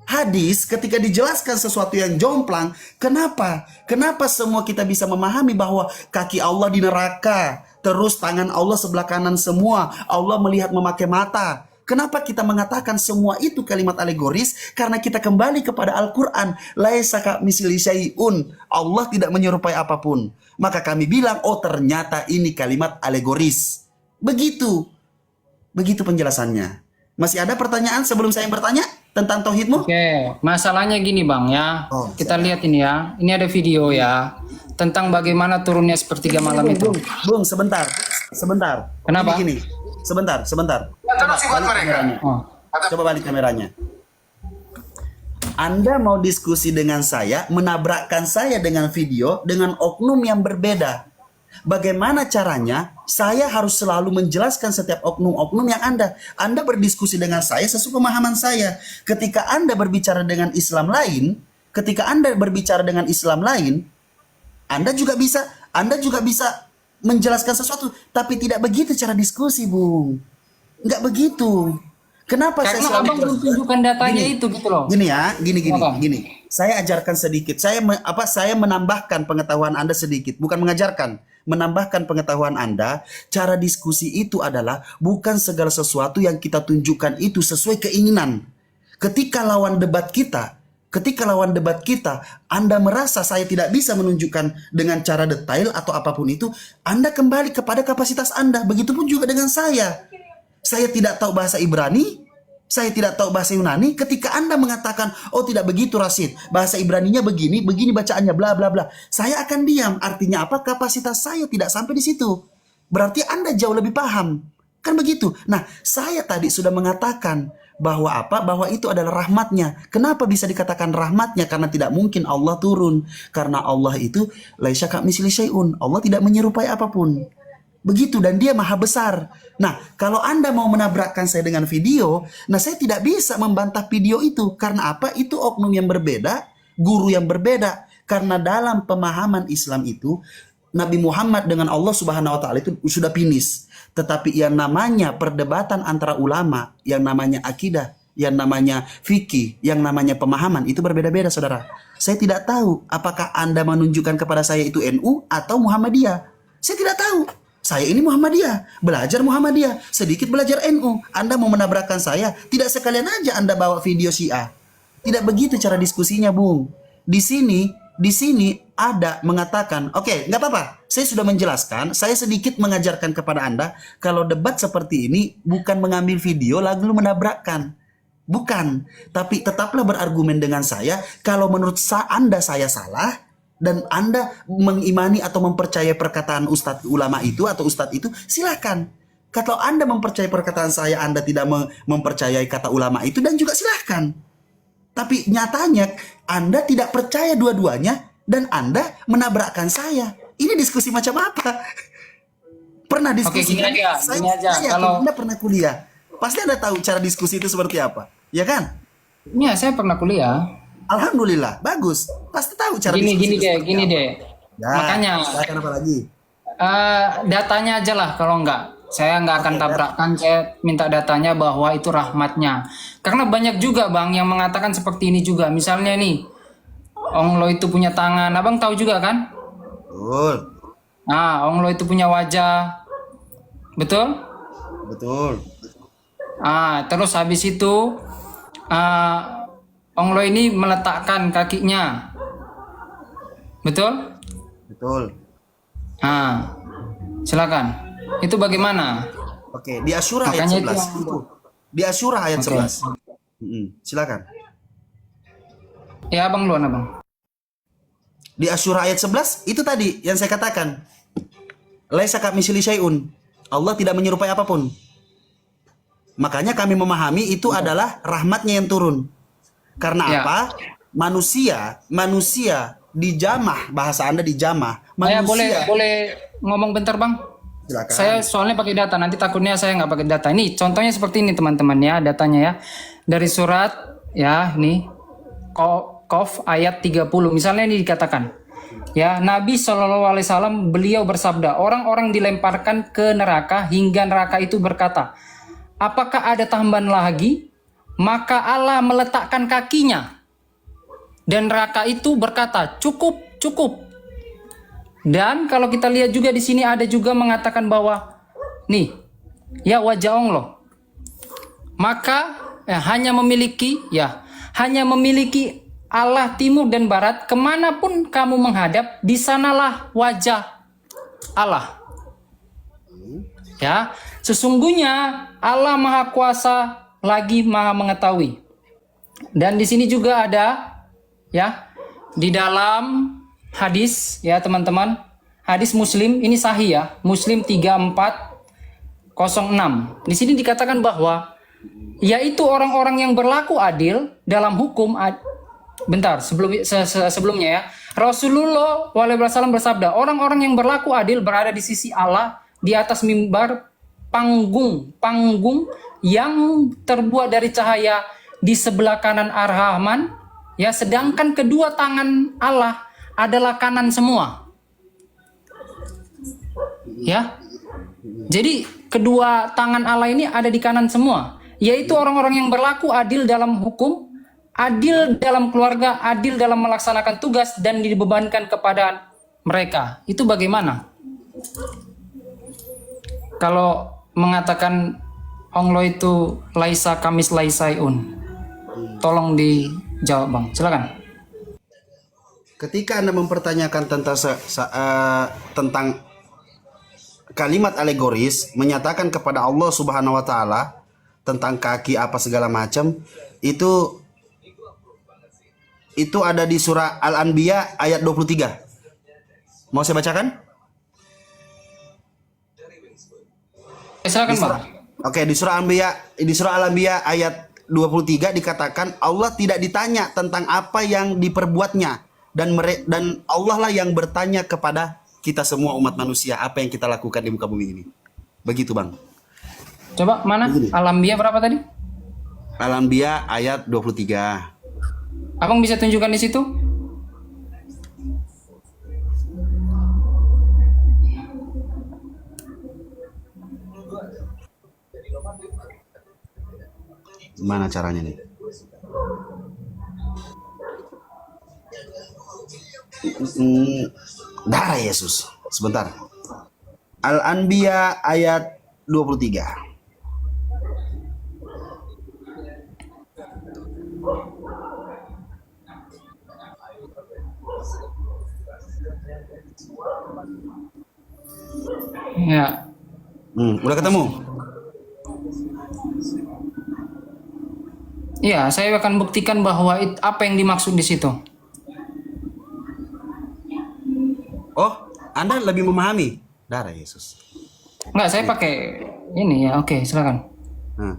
S1: Hadis ketika dijelaskan sesuatu yang jomplang, kenapa? Kenapa semua kita bisa memahami bahwa kaki Allah di neraka, terus tangan Allah sebelah kanan semua, Allah melihat memakai mata. Kenapa kita mengatakan semua itu kalimat alegoris? Karena kita kembali kepada Al-Quran. Laisa kamitslihi syai'un. Allah tidak menyerupai apapun. Maka kami bilang, oh ternyata ini kalimat alegoris. Begitu. Begitu penjelasannya. Masih ada pertanyaan sebelum saya bertanya tentang tauhidmu?
S2: Oke, masalahnya gini Bang ya.
S1: Oh,
S2: Kita lihat ini ya. Ini ada video ya tentang bagaimana turunnya sepertiga malam itu.
S1: Bung, sebentar.
S2: Kenapa?
S1: Gini. Sebentar. Coba balik kameranya.
S2: Oh.
S1: Coba balik kameranya. Anda mau diskusi dengan saya, menabrakkan saya dengan video, dengan oknum yang berbeda. Bagaimana caranya? Saya harus selalu menjelaskan setiap oknum-oknum yang Anda berdiskusi dengan saya sesuai pemahaman saya. Ketika Anda berbicara dengan Islam lain, Anda juga bisa menjelaskan sesuatu, tapi tidak begitu cara diskusi, Bung. Nggak begitu. Kenapa saya
S2: Karena
S1: selalu
S2: Abang belum tunjukkan datanya
S1: Gini.
S2: itu gitu loh.
S1: Gini ya,
S2: Apa?
S1: gini. Saya ajarkan sedikit. Saya menambahkan pengetahuan Anda sedikit, bukan mengajarkan. Menambahkan pengetahuan Anda. Cara diskusi itu adalah bukan segala sesuatu yang kita tunjukkan itu sesuai keinginan. Ketika lawan debat kita, Anda merasa saya tidak bisa menunjukkan dengan cara detail atau apapun itu, Anda kembali kepada kapasitas Anda. Begitupun juga dengan saya. Saya tidak tahu bahasa Ibrani, saya tidak tahu bahasa Yunani. Ketika Anda mengatakan, oh tidak begitu Rashid, bahasa Ibraninya begini bacaannya bla bla bla, saya akan diam. Artinya apa? Kapasitas saya tidak sampai di situ. Berarti Anda jauh lebih paham. Kan begitu. Nah, saya tadi sudah mengatakan bahwa bahwa itu adalah rahmatnya. Kenapa bisa dikatakan rahmatnya? Karena tidak mungkin Allah turun. Karena Allah itu laisa kamitslihi syai'un. Allah tidak menyerupai apapun. Begitu, dan dia maha besar. Nah, kalau Anda mau menabrakkan saya dengan video, nah saya tidak bisa membantah video itu. Karena apa? Itu oknum yang berbeda, guru yang berbeda. Karena dalam pemahaman Islam itu, Nabi Muhammad dengan Allah Subhanahu wa Ta'ala itu sudah finish. Tetapi yang namanya perdebatan antara ulama, yang namanya akidah, yang namanya fikih, yang namanya pemahaman, itu berbeda-beda, saudara. Saya tidak tahu apakah Anda menunjukkan kepada saya itu NU atau Muhammadiyah. Saya tidak tahu. Saya ini Muhammadiyah, belajar Muhammadiyah, sedikit belajar NU. Anda mau menabrakkan saya, tidak sekalian aja Anda bawa video Syiah. Tidak begitu cara diskusinya, Bung. Di sini ada mengatakan, oke, nggak apa-apa. Saya sudah menjelaskan, saya sedikit mengajarkan kepada Anda, kalau debat seperti ini bukan mengambil video lalu menabrakkan. Bukan, tapi tetaplah berargumen dengan saya. Kalau menurut Anda saya salah, dan Anda mengimani atau mempercayai perkataan ustadz ulama itu atau ustadz itu, silakan. Kalau Anda mempercayai perkataan saya, Anda tidak mempercayai kata ulama itu, dan juga silahkan. Tapi nyatanya Anda tidak percaya dua-duanya dan Anda menabrakkan saya. Ini diskusi macam apa? Pernah diskusi?
S2: Oke, gini aja,
S1: Saya
S2: kalau
S1: Anda pernah kuliah. Pasti Anda tahu cara diskusi itu seperti apa. Ya kan?
S2: ya saya pernah kuliah.
S1: Alhamdulillah, bagus. Pasti tahu cara diskusi
S2: Gini
S1: itu
S2: deh,
S1: seperti
S2: gini
S1: apa.
S2: deh.
S1: Ya,
S2: Makanya
S1: silakan apa lagi?
S2: datanya aja lah kalau enggak. Saya nggak akan tabrakkan, saya minta datanya bahwa itu rahmatnya. Karena banyak juga Bang yang mengatakan seperti ini juga. Misalnya nih, Onglo itu punya tangan, Abang tahu juga kan?
S1: Betul.
S2: Nah, Onglo itu punya wajah, betul?
S1: Betul.
S2: Terus habis itu Onglo ini meletakkan kakinya, betul?
S1: Betul.
S2: Silakan. Itu bagaimana?
S1: Oke, di Asyura ayat
S2: Makanya itu
S1: 11.
S2: yang-
S1: Itu. Di Asyura ayat
S2: Oke.
S1: 11. Silakan.
S2: Ya, Abang duluan, Abang.
S1: Di Asyura ayat 11 itu tadi yang saya katakan. Laisa kamitslihi syai'un. Allah tidak menyerupai apapun. Makanya kami memahami itu adalah rahmatnya yang turun. Karena
S2: Ya.
S1: apa? Manusia dijamah, bahasa Anda dijamah.
S2: Saya
S1: Manusia.
S2: boleh ngomong bentar, Bang?
S1: Silakan.
S2: Saya soalnya pakai data, nanti takutnya saya nggak pakai data. Ini contohnya seperti ini teman-teman ya, datanya ya. Dari surat ya, nih Qaf ayat 30. Misalnya ini dikatakan, ya Nabi SAW beliau bersabda, orang-orang dilemparkan ke neraka hingga neraka itu berkata, apakah ada tambahan lagi? Maka Allah meletakkan kakinya. Dan neraka itu berkata, cukup, cukup. Dan kalau kita lihat juga di sini ada juga mengatakan bahwa nih, ya wajah Onglo. Maka hanya memiliki Allah timur dan barat, kemanapun kamu menghadap, di sanalah wajah Allah. Ya, sesungguhnya Allah Maha Kuasa lagi Maha Mengetahui. Dan di sini juga ada ya di dalam hadis ya teman-teman, hadis Muslim ini sahih ya, Muslim 3406. Di sini dikatakan bahwa yaitu orang-orang yang berlaku adil dalam hukum. Sebelumnya ya, Rasulullah SAW bersabda, orang-orang yang berlaku adil berada di sisi Allah di atas mimbar panggung yang terbuat dari cahaya di sebelah kanan Ar-Rahman, ya, sedangkan kedua tangan Allah adalah kanan semua. Ya. Jadi kedua tangan Allah ini ada di kanan semua, yaitu orang-orang yang berlaku adil dalam hukum, adil dalam keluarga, adil dalam melaksanakan tugas dan dibebankan kepada mereka. Itu bagaimana? Kalau mengatakan Onglo itu laisa kamis laisaiun. Tolong dijawab, Bang. Silakan.
S1: Ketika Anda mempertanyakan tentang kalimat alegoris menyatakan kepada Allah Subhanahu wa taala tentang kaki apa segala macam, itu ada di surah Al-Anbiya ayat 23. Mau saya bacakan?
S2: Silakan, Bang.
S1: Oke, di surah Al-Anbiya ayat 23 dikatakan Allah tidak ditanya tentang apa yang diperbuatnya, dan Allah lah yang bertanya kepada kita semua umat manusia apa yang kita lakukan di muka bumi ini. Begitu, Bang.
S2: Coba mana?
S1: Begini.
S2: Al-Anbiya berapa tadi?
S1: Al-Anbiya ayat 23.
S2: Abang bisa tunjukkan di situ?
S1: Gimana caranya nih? Darah Yesus. Sebentar. Al-Anbiya ayat 23.
S2: Ya.
S1: Udah ketemu?
S2: Iya, saya akan buktikan bahwa apa yang dimaksud di situ.
S1: Oh, Anda lebih memahami darah Yesus.
S2: Enggak, saya pakai ini ya, oke, silakan.
S1: Nah,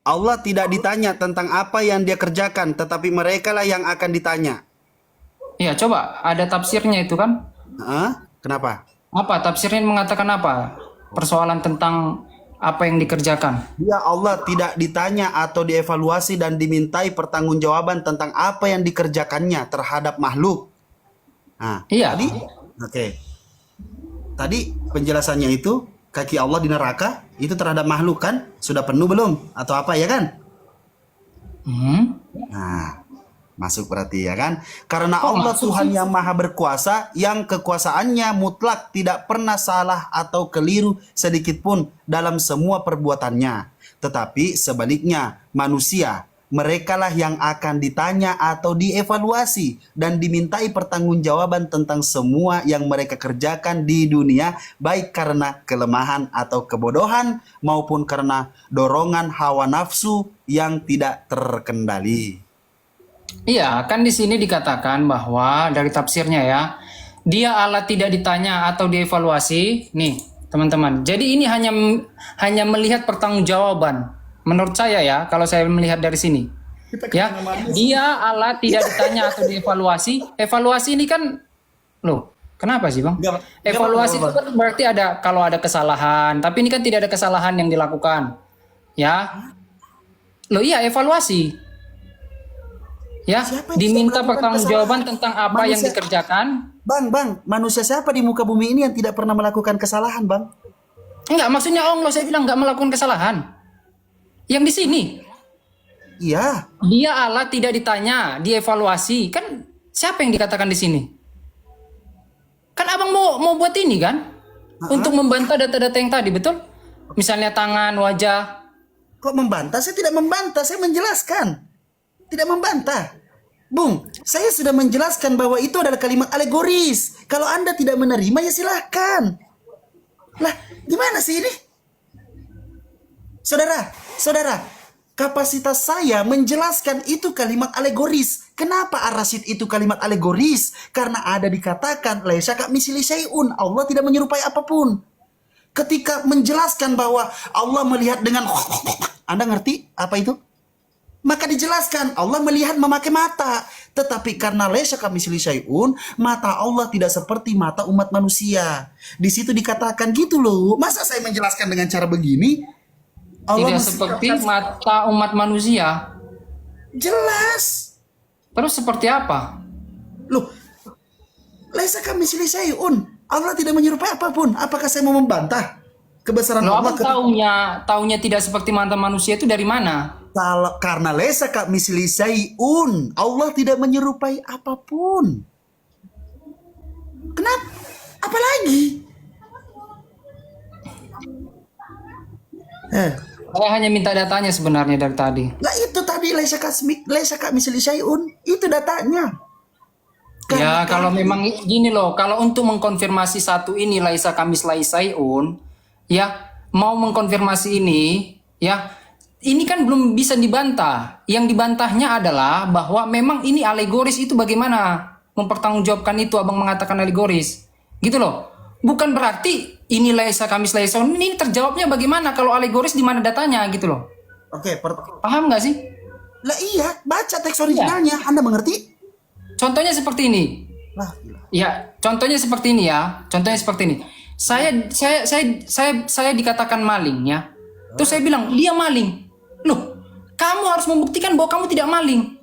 S1: Allah tidak ditanya tentang apa yang dia kerjakan, tetapi merekalah yang akan ditanya.
S2: Iya, coba ada tafsirnya itu kan?
S1: Hah? Kenapa?
S2: Apa tafsirnya mengatakan apa? Persoalan tentang apa yang dikerjakan.
S1: Ya, Allah tidak ditanya atau dievaluasi dan dimintai pertanggungjawaban tentang apa yang dikerjakannya terhadap makhluk. Nah,
S2: Iya.
S1: tadi, oke. Tadi penjelasannya itu kaki Allah di neraka itu terhadap makhluk kan? Sudah penuh belum? Atau apa ya kan?
S2: Hmm.
S1: Nah, masuk berarti ya kan? Karena
S2: Kok
S1: Allah
S2: masuk
S1: Tuhan
S2: sih?
S1: yang maha berkuasa, yang kekuasaannya mutlak, tidak pernah salah atau keliru sedikit pun dalam semua perbuatannya. Tetapi sebaliknya, manusia, merekalah yang akan ditanya atau dievaluasi dan dimintai pertanggungjawaban tentang semua yang mereka kerjakan di dunia, baik karena kelemahan atau kebodohan maupun karena dorongan hawa nafsu yang tidak terkendali.
S2: Iya, kan di sini dikatakan bahwa dari tafsirnya ya, dia Allah tidak ditanya atau dievaluasi. Nih, teman-teman. Jadi ini hanya melihat pertanggungjawaban. Menurut saya ya, kalau saya melihat dari sini. Ya, dia Allah tidak ditanya atau dievaluasi. Evaluasi ini kan, loh, kenapa sih Bang?
S1: Enggak,
S2: Evaluasi itu
S1: Bang.
S2: kan berarti ada kalau ada kesalahan. Tapi ini kan tidak ada kesalahan yang dilakukan. Ya, loh iya evaluasi. Ya,
S1: Siapa yang
S2: diminta
S1: bisa melakukan
S2: pertanggungjawaban
S1: kesalahan?
S2: tentang apa yang
S1: Manusia-
S2: dikerjakan.
S1: Bang, manusia siapa di muka bumi ini yang tidak pernah melakukan kesalahan, Bang?
S2: Enggak, maksudnya Allah saya bilang enggak melakukan kesalahan. Yang di sini,
S1: Iya,
S2: dia Allah tidak ditanya, dievaluasi. Kan siapa yang dikatakan di sini? Kan abang mau buat ini kan? Untuk membantah data-data yang tadi, betul? Misalnya tangan, wajah.
S1: kok membantah? Saya tidak membantah, saya menjelaskan. Tidak membantah. Bung, saya sudah menjelaskan bahwa itu adalah kalimat alegoris. Kalau Anda tidak menerima, ya silahkan. Lah, gimana sih ini? Saudara, kapasitas saya menjelaskan itu kalimat alegoris. Kenapa Ar-Rasyid itu kalimat alegoris? Karena ada dikatakan, laisa kamitslihi syai'un. Allah tidak menyerupai apapun. Ketika menjelaskan bahwa Allah melihat dengan Anda ngerti apa itu? Maka dijelaskan Allah melihat memakai mata. Tetapi karena laisa kamitslihi syai'un, mata Allah tidak seperti mata umat manusia. Di situ dikatakan gitu loh. Masa saya menjelaskan dengan cara begini? Allah
S2: Tidak seperti mata umat manusia.
S1: jelas.
S2: Terus seperti apa?
S1: Loh, laisa kamitslihi syai'un. Allah tidak menyerupai apapun. Apakah saya mau membantah kebesaran
S2: Loh,
S1: Allah?
S2: abang taunya tidak seperti mata manusia itu dari mana?
S1: Karena laisa kamitslihi syai'un, Allah tidak menyerupai apapun. Kenapa? Apalagi?
S2: Saya hanya minta datanya sebenarnya dari tadi.
S1: Lah itu tadi laisa kamitslihi syai'un, itu datanya.
S2: Ya, kalau memang gini loh, kalau untuk mengkonfirmasi satu ini laisa kamitslihi syai'un, ya, mau mengkonfirmasi ini, ya, ini kan belum bisa dibantah. Yang dibantahnya adalah bahwa memang ini alegoris itu bagaimana mempertanggungjawabkan itu abang mengatakan alegoris. Gitu loh. Bukan berarti ini laisa kamitslihi syai'un, ini terjawabnya bagaimana kalau alegoris di mana datanya gitu loh.
S1: Oke,
S2: Paham nggak sih?
S1: lah iya, baca teks originalnya, Anda mengerti?
S2: Contohnya seperti ini.
S1: Lah, gila.
S2: Ya, contohnya seperti ini ya. Contohnya seperti ini. Saya dikatakan maling ya. Terus saya bilang, "Dia maling." Loh, kamu harus membuktikan bahwa kamu tidak maling.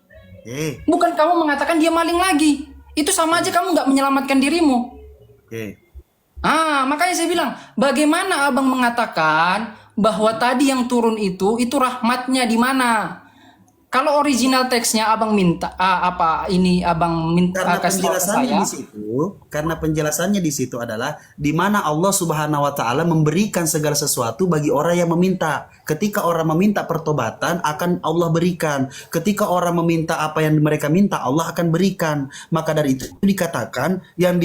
S2: Bukan kamu mengatakan dia maling lagi. Itu sama aja kamu nggak menyelamatkan dirimu.
S1: Oke.
S2: Makanya saya bilang, bagaimana abang mengatakan bahwa tadi yang turun itu rahmatnya di mana? Kalau original teksnya abang minta abang minta
S1: Karena
S2: kasih tahu ke
S1: penjelasannya
S2: saya.
S1: di situ, karena penjelasannya di situ adalah di mana Allah Subhanahu wa taala memberikan segala sesuatu bagi orang yang meminta. Ketika orang meminta pertobatan akan Allah berikan. Ketika orang meminta apa yang mereka minta, Allah akan berikan. Maka dari itu dikatakan yang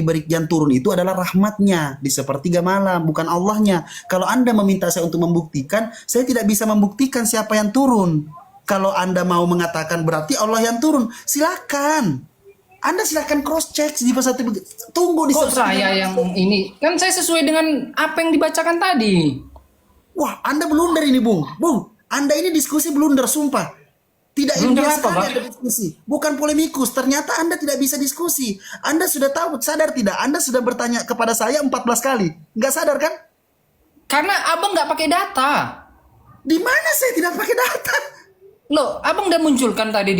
S1: turun itu adalah rahmatnya di sepertiga malam, bukan Allahnya. Kalau Anda meminta saya untuk membuktikan, saya tidak bisa membuktikan siapa yang turun. Kalau Anda mau mengatakan berarti Allah yang turun, silakan. Anda silakan cross check di satu, tunggu di
S2: Kok
S1: satu.
S2: saya yang ini? Kan saya sesuai dengan apa yang dibacakan tadi.
S1: Wah, Anda blunder ini, Bung. Bung, Anda ini diskusi blunder, sumpah. Tidak
S2: Blunder
S1: ilmiah
S2: apa,
S1: sekali
S2: Bang?
S1: Anda diskusi. Bukan polemikus. Ternyata Anda tidak bisa diskusi. Anda sudah tahu, sadar tidak? Anda sudah bertanya kepada saya 14 kali. Nggak sadar kan?
S2: Karena abang nggak pakai data.
S1: Di mana saya tidak pakai data?
S2: Loh, abang udah munculkan tadi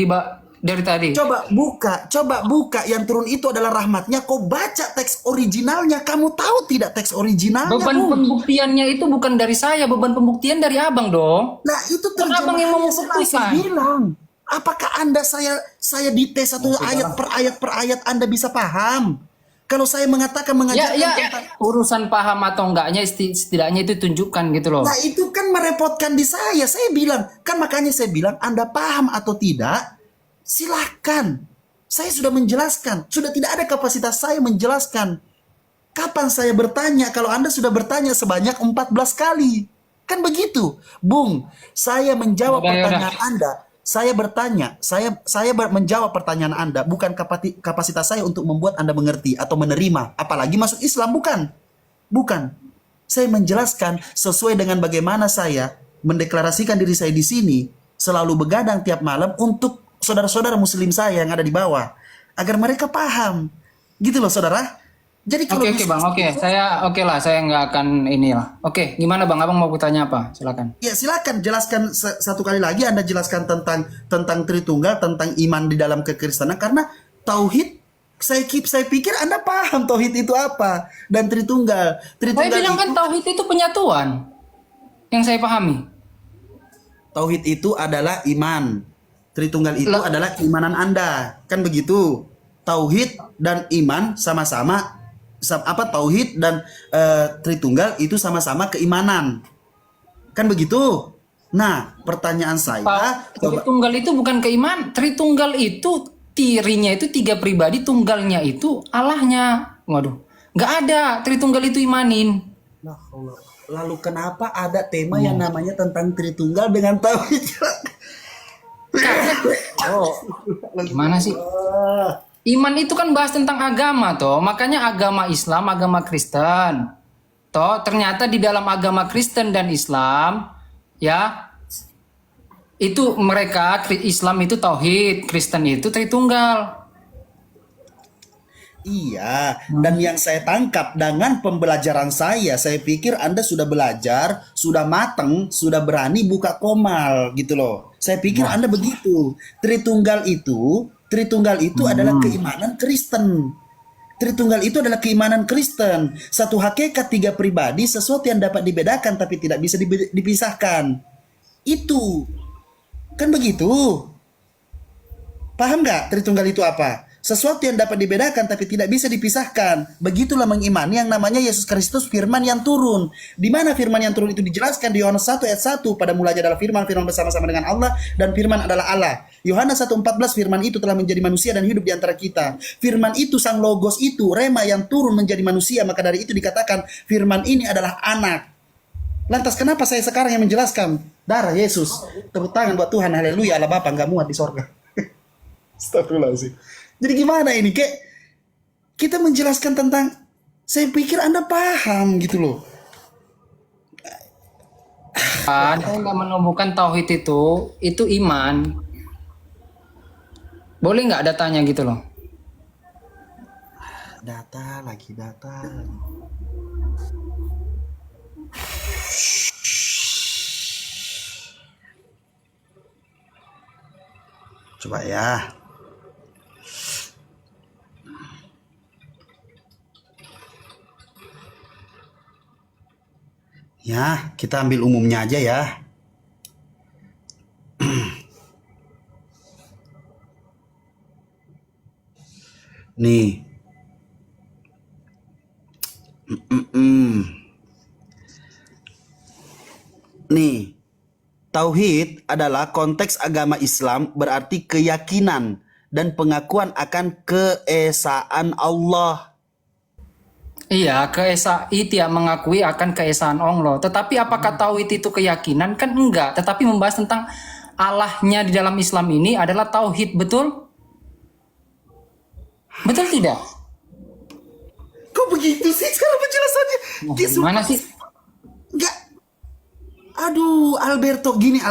S2: dari tadi.
S1: Coba buka. Yang turun itu adalah rahmatnya. Kau baca teks originalnya. Kamu tahu tidak teks originalnya,
S2: Beban
S1: Bung?
S2: pembuktiannya itu bukan dari saya, beban pembuktian dari abang dong.
S1: Nah, itu
S2: Kan abang yang mau
S1: terjemahannya saya
S2: membuktikan.
S1: bilang. Apakah Anda saya dites satu ayat per ayat Anda bisa paham? Kalau saya mengatakan
S2: Ya,
S1: mengajarkan
S2: ya, urusan paham atau enggaknya setidaknya itu tunjukkan gitu loh.
S1: nah itu kan merepotkan di saya. Saya bilang, kan makanya saya bilang Anda paham atau tidak, silahkan. Saya sudah menjelaskan, sudah tidak ada kapasitas saya menjelaskan. Kapan saya bertanya kalau Anda sudah bertanya sebanyak 14 kali? Kan begitu. Bung, saya menjawab
S2: Yaudah,
S1: pertanyaan Anda. Saya bertanya, menjawab pertanyaan Anda, bukan kapasitas saya untuk membuat Anda mengerti atau menerima, apalagi masuk Islam, bukan. Bukan. Saya menjelaskan sesuai dengan bagaimana saya mendeklarasikan diri saya di sini, selalu begadang tiap malam untuk saudara-saudara muslim saya yang ada di bawah, agar mereka paham. Gitu loh, saudara. Jadi kalau
S2: Oke bang, saya nggak akan inilah. Oke, gimana bang? Abang mau bertanya apa? Silakan.
S1: ya silakan jelaskan satu kali lagi, Anda jelaskan tentang Tritunggal, tentang iman di dalam kekristenan, karena tauhid saya pikir Anda paham tauhid itu apa dan Tritunggal.
S2: Saya bilang kan
S1: Itu,
S2: tauhid itu penyatuan. Yang saya pahami.
S1: tauhid itu adalah iman. Tritunggal itu
S2: Lah.
S1: adalah keimanan Anda. Kan begitu. Tauhid dan iman sama-sama tauhid dan Tritunggal itu sama-sama keimanan. Kan begitu? Nah, pertanyaan saya, coba
S2: Tritunggal itu bukan keiman. Tritunggal itu tirinya itu 3 pribadi, tunggalnya itu Allahnya. Waduh, nggak ada Tritunggal itu imanin.
S1: Lah, lalu kenapa ada tema yang namanya tentang Tritunggal dengan tauhid?
S2: Oh, gimana sih? Iman itu kan bahas tentang agama toh. Makanya agama Islam, agama Kristen. Toh ternyata di dalam agama Kristen dan Islam ya itu mereka Islam itu tauhid, Kristen itu Tritunggal.
S1: Iya, dan yang saya tangkap dengan pembelajaran saya pikir Anda sudah belajar, sudah mateng, sudah berani buka komal gitu loh. Saya pikir Anda begitu. Tritunggal itu adalah keimanan Kristen. Tritunggal itu adalah keimanan Kristen. Satu hakikat 3 pribadi, sesuatu yang dapat dibedakan tapi tidak bisa dipisahkan. Itu. Kan begitu. Paham nggak Tritunggal itu apa? Sesuatu yang dapat dibedakan tapi tidak bisa dipisahkan. Begitulah mengimani yang namanya Yesus Kristus, firman yang turun. Di mana firman yang turun itu dijelaskan di Yohanes 1 ayat 1. Pada mulanya adalah firman bersama-sama dengan Allah, dan firman adalah Allah. Yohanes 1:14, firman itu telah menjadi manusia dan hidup di antara kita. Firman itu, sang logos itu, rema yang turun menjadi manusia. Maka dari itu dikatakan firman ini adalah anak. Lantas kenapa saya sekarang yang menjelaskan? Darah Yesus. Tepuk tangan buat Tuhan, haleluya. Allah Bapa nggak muat di sorga. Astagfirullahaladzim. Jadi gimana ini, kayak kita menjelaskan tentang, saya pikir Anda paham gitu loh.
S2: Saya nggak menumbuhkan tauhid itu iman. Boleh nggak datanya gitu loh?
S1: Data lagi. Coba ya. Ya, kita ambil umumnya aja ya. Nih. Nih. Tauhid adalah konteks agama Islam, berarti keyakinan dan pengakuan akan keesaan Allah.
S2: Iya, itu ya mengakui akan keesaan Allah. Tetapi apakah tauhid itu keyakinan? Kan enggak. Tetapi membahas tentang Allahnya di dalam Islam ini adalah tauhid, betul? Betul tidak?
S1: Kok begitu sih sekarang penjelasannya?
S2: Gimana sih?
S1: Enggak. Aduh, Alberto, gini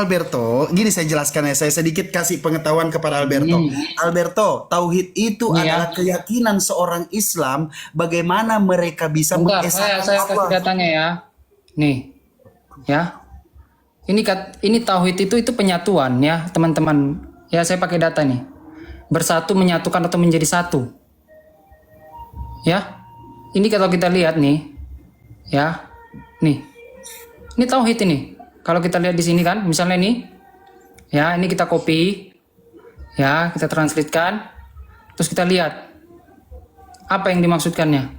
S1: saya jelaskan ya, saya sedikit kasih pengetahuan kepada Alberto. Alberto, tauhid itu
S2: Iya.
S1: adalah keyakinan seorang Islam bagaimana mereka bisa
S2: Bentar,
S1: mengesahkan
S2: saya kasih
S1: Allah.
S2: datanya ya. Nih, ya. Ini tauhid itu penyatuan ya, teman-teman. Ya, saya pakai data nih. Bersatu menyatukan atau menjadi satu. Ya. Ini kalau kita lihat nih, ya. Nih. Ini tauhid ini. Kalau kita lihat di sini kan, misalnya ini, ya, ini kita copy, ya, kita translatekan, terus kita lihat apa yang dimaksudkannya.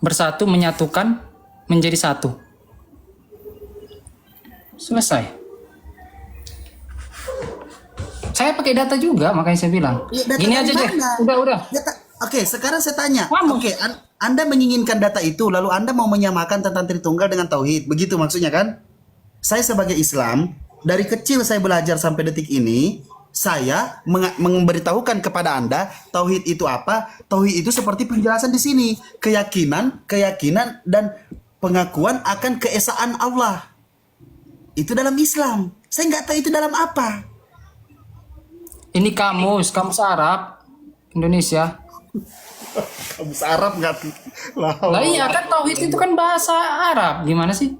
S2: Bersatu menyatukan menjadi satu. Selesai. Saya pakai data juga, makanya saya bilang.
S1: Ya, data
S2: Gini
S1: dari
S2: aja deh.
S1: mana?
S2: Udah.
S1: Oke, sekarang saya tanya.
S2: Kamu.
S1: Oke, Anda menginginkan data itu, lalu Anda mau menyamakan tentang Tritunggal dengan Tauhid. Begitu maksudnya kan? Saya sebagai Islam, dari kecil saya belajar sampai detik ini, saya memberitahukan kepada Anda, Tauhid itu apa? Tauhid itu seperti penjelasan di sini. Keyakinan, dan pengakuan akan keesaan Allah. Itu dalam Islam. Saya nggak tahu itu dalam apa.
S2: Ini kamus Arab Indonesia.
S1: Kamu Arab nggak?
S2: Lah iya kan tauhid itu kan bahasa Arab. Gimana sih?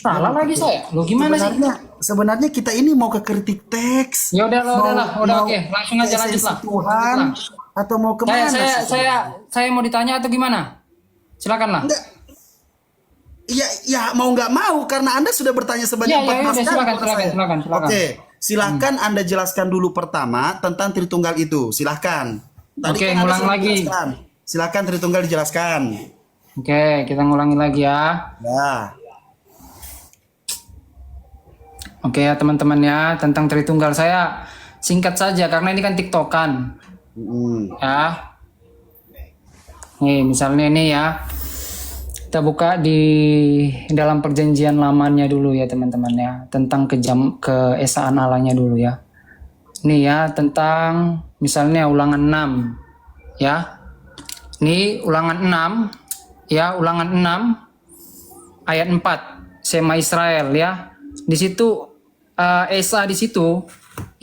S2: Salah lagi saya. Lo gimana sih?
S1: Sebenarnya kita ini mau ke kritik teks.
S2: Ya udah
S1: Mau
S2: oke. Langsung aja
S1: ke
S2: lanjut
S1: esensi
S2: lah.
S1: Tuhan atau mau kemana?
S2: Saya mau ditanya atau gimana? Silakan lah.
S1: Enggak. Ya mau nggak mau karena Anda sudah bertanya sebanyak
S2: Ya,
S1: 14 kali
S2: silakan.
S1: kepada saya.
S2: Silakan.
S1: Oke, silahkan Anda jelaskan dulu pertama tentang Tritunggal itu. Silahkan.
S2: Oke,
S1: kan Anda
S2: ngulang
S1: sudah
S2: lagi.
S1: jelaskan. Silahkan Tritunggal dijelaskan.
S2: Oke, kita ngulangi lagi ya.
S1: Ya.
S2: Oke ya teman-teman ya, tentang Tritunggal saya singkat saja karena ini kan TikTokan. Ya. Nih, misalnya ini ya. Kita buka di dalam perjanjian lamanya dulu ya teman-teman ya, tentang keesaan Allahnya dulu ya. Ini ya tentang misalnya ulangan 6 ya. Ini ulangan 6 ya, ulangan 6 ayat 4 Sema Israel ya. Di situ Esa di situ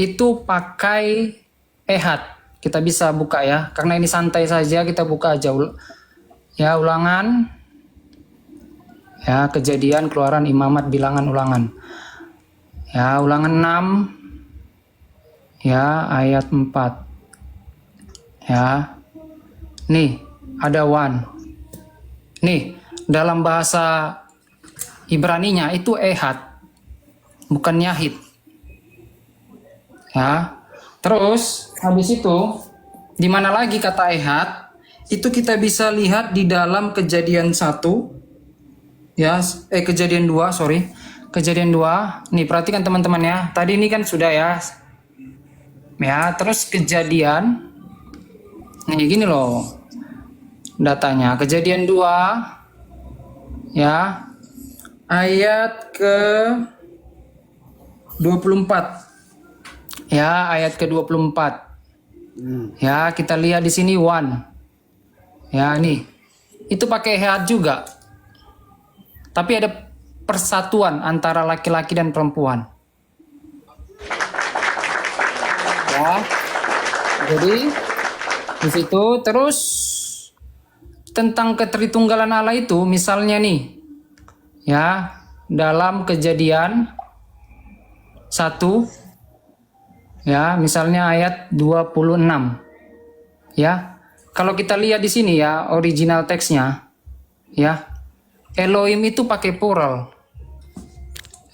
S2: itu pakai ehad. Kita bisa buka ya, karena ini santai saja kita buka aja ya ulangan ya, kejadian, keluaran, imamat, bilangan, ulangan. Ya, ulangan 6 ya ayat 4. Ya. Nih, ada one. Nih, dalam bahasa Ibraninya itu ehad, bukan yahid. Ya. Terus habis itu di mana lagi kata ehad? Itu kita bisa lihat di dalam Kejadian 1 ya, Kejadian 2, sorry. Kejadian 2. Nih, perhatikan teman-teman ya. Tadi ini kan sudah ya. Ya, terus Kejadian. Nih gini loh. Datanya Kejadian 2 ya. Ayat ke 24. Ya, ayat ke 24. Ya, kita lihat di sini one. Ya, nih. Itu pakai ehad juga. Tapi ada persatuan antara laki-laki dan perempuan. Ya. Jadi di situ terus tentang ketritunggalan Allah itu misalnya nih. Ya, dalam Kejadian 1 ya, misalnya ayat 26. Ya. Kalau kita lihat di sini ya, original teksnya ya. Elohim itu pakai plural.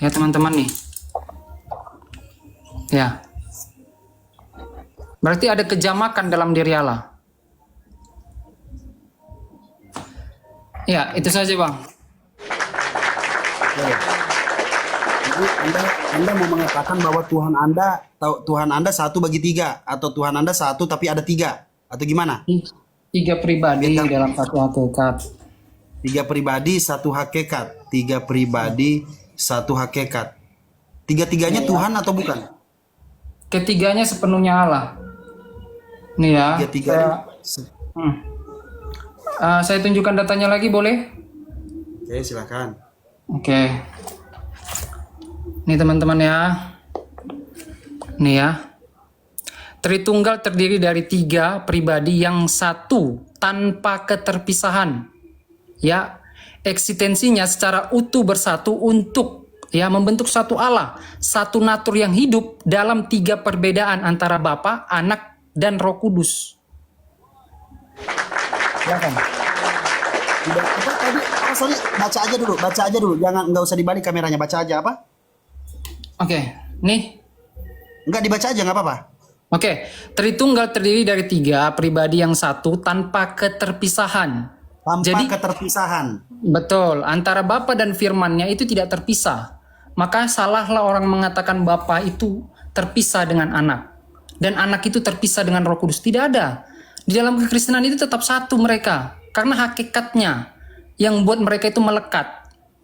S2: Ya teman-teman nih. Ya. Berarti ada kejamakan dalam diri Allah. Ya, itu saja Bang.
S1: Jadi Anda mau mengatakan bahwa Tuhan Anda 1/3 atau Tuhan Anda 1 tapi ada 3 atau gimana?
S2: 3 pribadi dalam satu hakikat.
S1: 3 pribadi, 1 hakikat. 3 pribadi, 1 hakikat. Tiga-tiganya Tuhan atau bukan?
S2: Ketiganya sepenuhnya Allah. Nih ya.
S1: Tiga-tiganya.
S2: Saya tunjukkan datanya lagi boleh?
S1: Oke, silakan.
S2: Oke. Nih teman-teman ya. Nih ya. Tritunggal terdiri dari 3 pribadi yang satu tanpa keterpisahan. Ya, eksistensinya secara utuh bersatu untuk ya membentuk satu Allah, satu natur yang hidup dalam 3 perbedaan antara Bapa, Anak, dan Roh Kudus. Silakan.
S1: Apa tadi? Apa sorry, baca aja dulu. Jangan, nggak usah dibalik kameranya, baca aja apa?
S2: Oke, nih.
S1: Nggak dibaca aja, nggak apa-apa.
S2: Oke, Tritunggal terdiri dari 3 pribadi yang satu tanpa keterpisahan.
S1: Tanpa keterpisahan.
S2: Betul, antara Bapa dan firman-Nya itu tidak terpisah. Maka salahlah orang mengatakan Bapa itu terpisah dengan Anak. Dan Anak itu terpisah dengan Roh Kudus. Tidak ada. Di dalam kekristenan itu tetap satu mereka. Karena hakikatnya yang buat mereka itu melekat.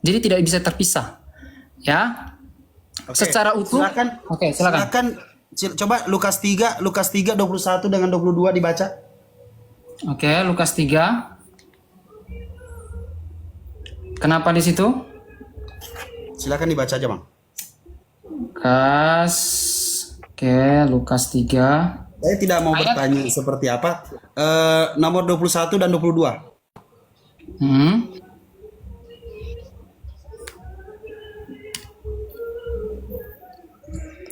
S2: Jadi tidak bisa terpisah. Ya.
S1: Oke,
S2: Secara utuh.
S1: Silakan.
S2: Oke, silakan.
S1: Coba Lukas 3 21 dengan 22 dibaca.
S2: Oke, Lukas 3. Kenapa di situ?
S1: Silakan dibaca aja, Bang.
S2: Lukas. Oke, Lukas 3.
S1: Saya tidak mau
S2: Ayat.
S1: bertanya seperti apa. Nomor 21 dan 22.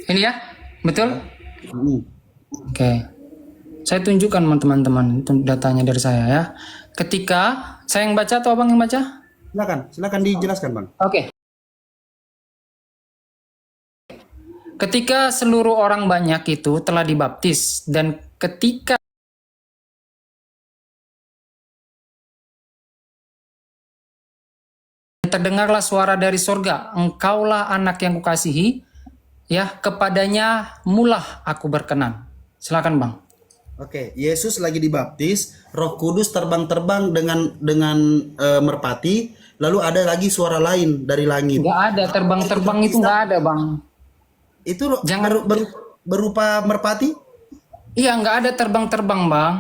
S2: Ini ya, betul?
S1: Hmm.
S2: Oke. Saya tunjukkan teman-teman itu datanya dari saya ya. Ketika saya yang baca atau abang yang baca?
S1: Silakan dijelaskan, Bang.
S2: Oke. Ketika seluruh orang banyak itu telah dibaptis dan ketika terdengarlah suara dari sorga, engkaulah anak yang kukasihi, ya kepadanya mulah aku berkenan. Silakan bang.
S1: Oke, Yesus lagi dibaptis, Roh Kudus terbang-terbang dengan merpati, lalu ada lagi suara lain dari langit.
S2: Nggak ada terbang-terbang itu nggak ada bang.
S1: Itu
S2: Jangan-
S1: berupa merpati?
S2: Iya nggak ada terbang-terbang bang.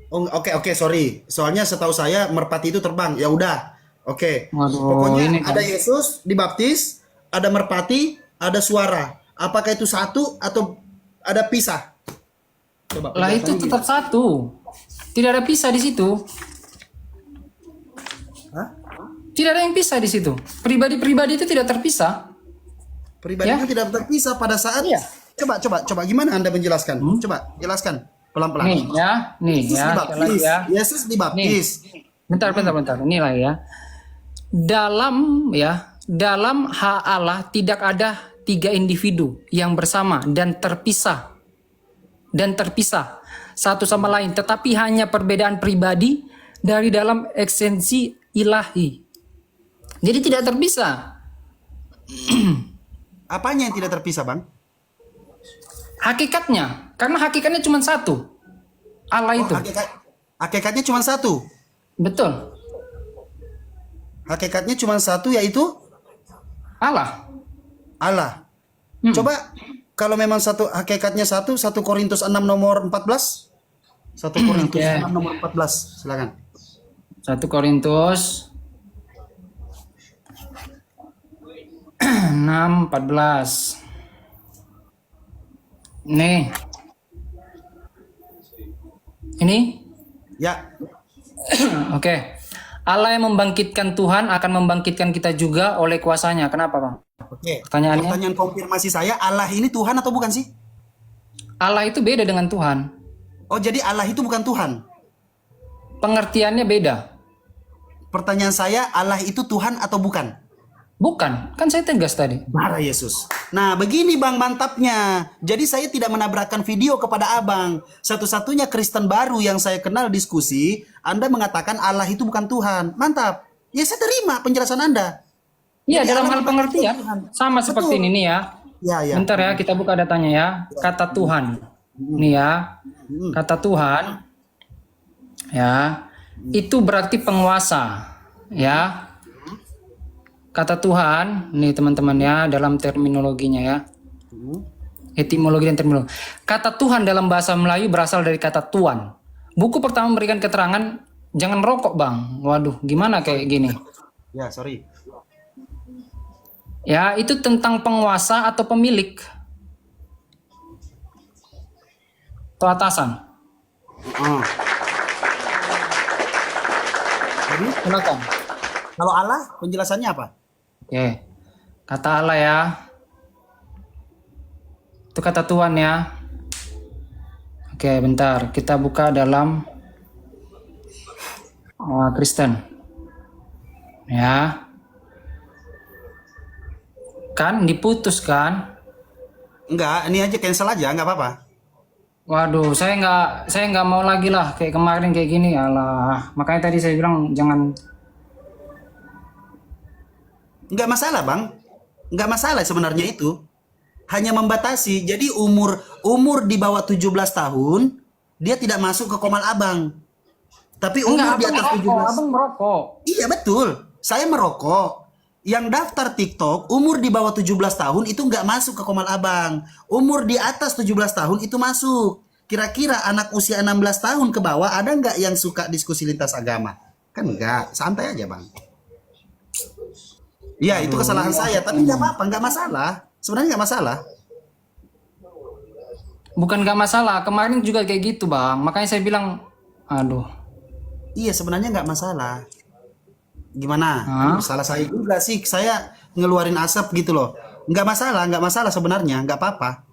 S1: Oh, oke, sorry. Soalnya setahu saya merpati itu terbang. Ya udah. Oke.
S2: Waduh,
S1: Pokoknya
S2: ini
S1: ada
S2: kan.
S1: Yesus dibaptis, ada merpati, ada suara. Apakah itu satu atau ada pisah? Coba.
S2: Lah itu tetap satu. Tidak ada pisah di situ.
S1: Hah?
S2: Tidak ada yang pisah di situ. Pribadi-pribadi itu tidak terpisah.
S1: Pribadinya
S2: Ya.
S1: tidak terpisah pada saat.
S2: Iya.
S1: Coba gimana Anda menjelaskan? Coba jelaskan pelan-pelan.
S2: Nih ya,
S1: Yesus
S2: sekali
S1: dibaptis.
S2: lagi ya.
S1: Yesus dibaptis.
S2: Bentar. Inilah ya. Dalam hak Allah tidak ada 3 individu yang bersama dan terpisah satu sama lain, tetapi hanya perbedaan pribadi dari dalam esensi ilahi. Jadi tidak terpisah.
S1: Apanya yang tidak terpisah, Bang?
S2: Hakikatnya, karena hakikatnya cuma satu. Allah itu.
S1: Hakikatnya cuma satu.
S2: Betul.
S1: Hakikatnya cuma satu, yaitu
S2: Allah.
S1: Allah. Coba kalau memang hakikatnya satu, 1 Korintus 6 nomor 14. 1 Korintus
S2: Oke.
S1: 6 nomor 14. Silakan.
S2: 1 Korintus 6:14. Nih. Ini?
S1: Ya.
S2: Oke. Allah yang membangkitkan Tuhan akan membangkitkan kita juga oleh kuasanya. Kenapa, Bang?
S1: Oke.
S2: Pertanyaannya?
S1: Pertanyaan konfirmasi saya, Allah ini Tuhan atau bukan sih?
S2: Allah itu beda dengan Tuhan.
S1: Oh, jadi Allah itu bukan Tuhan.
S2: Pengertiannya beda.
S1: Pertanyaan saya, Allah itu Tuhan atau bukan?
S2: Bukan. Kan saya tegas tadi.
S1: Marah Yesus. Nah, begini Bang mantapnya. Jadi saya tidak menabrakkan video kepada Abang. Satu-satunya Kristen baru yang saya kenal diskusi, Anda mengatakan Allah itu bukan Tuhan. Mantap. Ya saya terima penjelasan Anda.
S2: Iya,
S1: Jadi
S2: dalam
S1: Allah
S2: hal
S1: bukan
S2: pengertian
S1: Tuhan.
S2: sama seperti
S1: Betul.
S2: ini ya.
S1: Ya.
S2: Bentar ya, kita buka datanya ya. Kata Tuhan. Nih ya. Kata Tuhan. Ya. Itu berarti penguasa. Ya. Kata Tuhan, nih teman-teman ya, dalam terminologinya ya. Etimologi dan terminologi. Kata Tuhan dalam bahasa Melayu berasal dari kata tuan. Buku pertama memberikan keterangan, jangan rokok bang. Waduh, gimana kayak gini?
S1: Ya, sorry.
S2: Ya, itu tentang penguasa atau pemilik atau atasan.
S1: Oh. Jadi,
S2: Silakan.
S1: kalau Allah penjelasannya apa?
S2: Oke. Kata Allah ya. Itu kata Tuhan ya. Oke, bentar. Kita buka dalam Kristen. Ya. Kan diputus kan?
S1: Enggak, ini aja cancel aja, enggak apa-apa.
S2: Waduh, saya nggak mau lagi lah kayak kemarin kayak gini. Alah, makanya tadi saya bilang jangan.
S1: Enggak masalah, Bang. Enggak masalah sebenarnya itu. Hanya membatasi. Jadi umur di bawah 17 tahun, dia tidak masuk ke Komal Abang. Tapi
S2: Enggak,
S1: umur di
S2: abang
S1: atas
S2: merokok,
S1: 17.
S2: abang merokok.
S1: Iya, betul. Saya merokok. Yang daftar TikTok umur di bawah 17 tahun itu nggak masuk ke Komal Abang. Umur di atas 17 tahun itu masuk. Kira-kira anak usia 16 tahun ke bawah ada nggak yang suka diskusi lintas agama? Kan nggak, santai aja, Bang. Iya, itu kesalahan saya, tapi nggak apa-apa, nggak masalah. Sebenarnya nggak masalah.
S2: Bukan nggak masalah, kemarin juga kayak gitu bang. Makanya saya bilang, aduh.
S1: Iya, sebenarnya nggak masalah. Gimana?
S2: Hah?
S1: Salah saya juga sih, saya ngeluarin asap gitu loh. Nggak masalah sebenarnya, nggak apa-apa.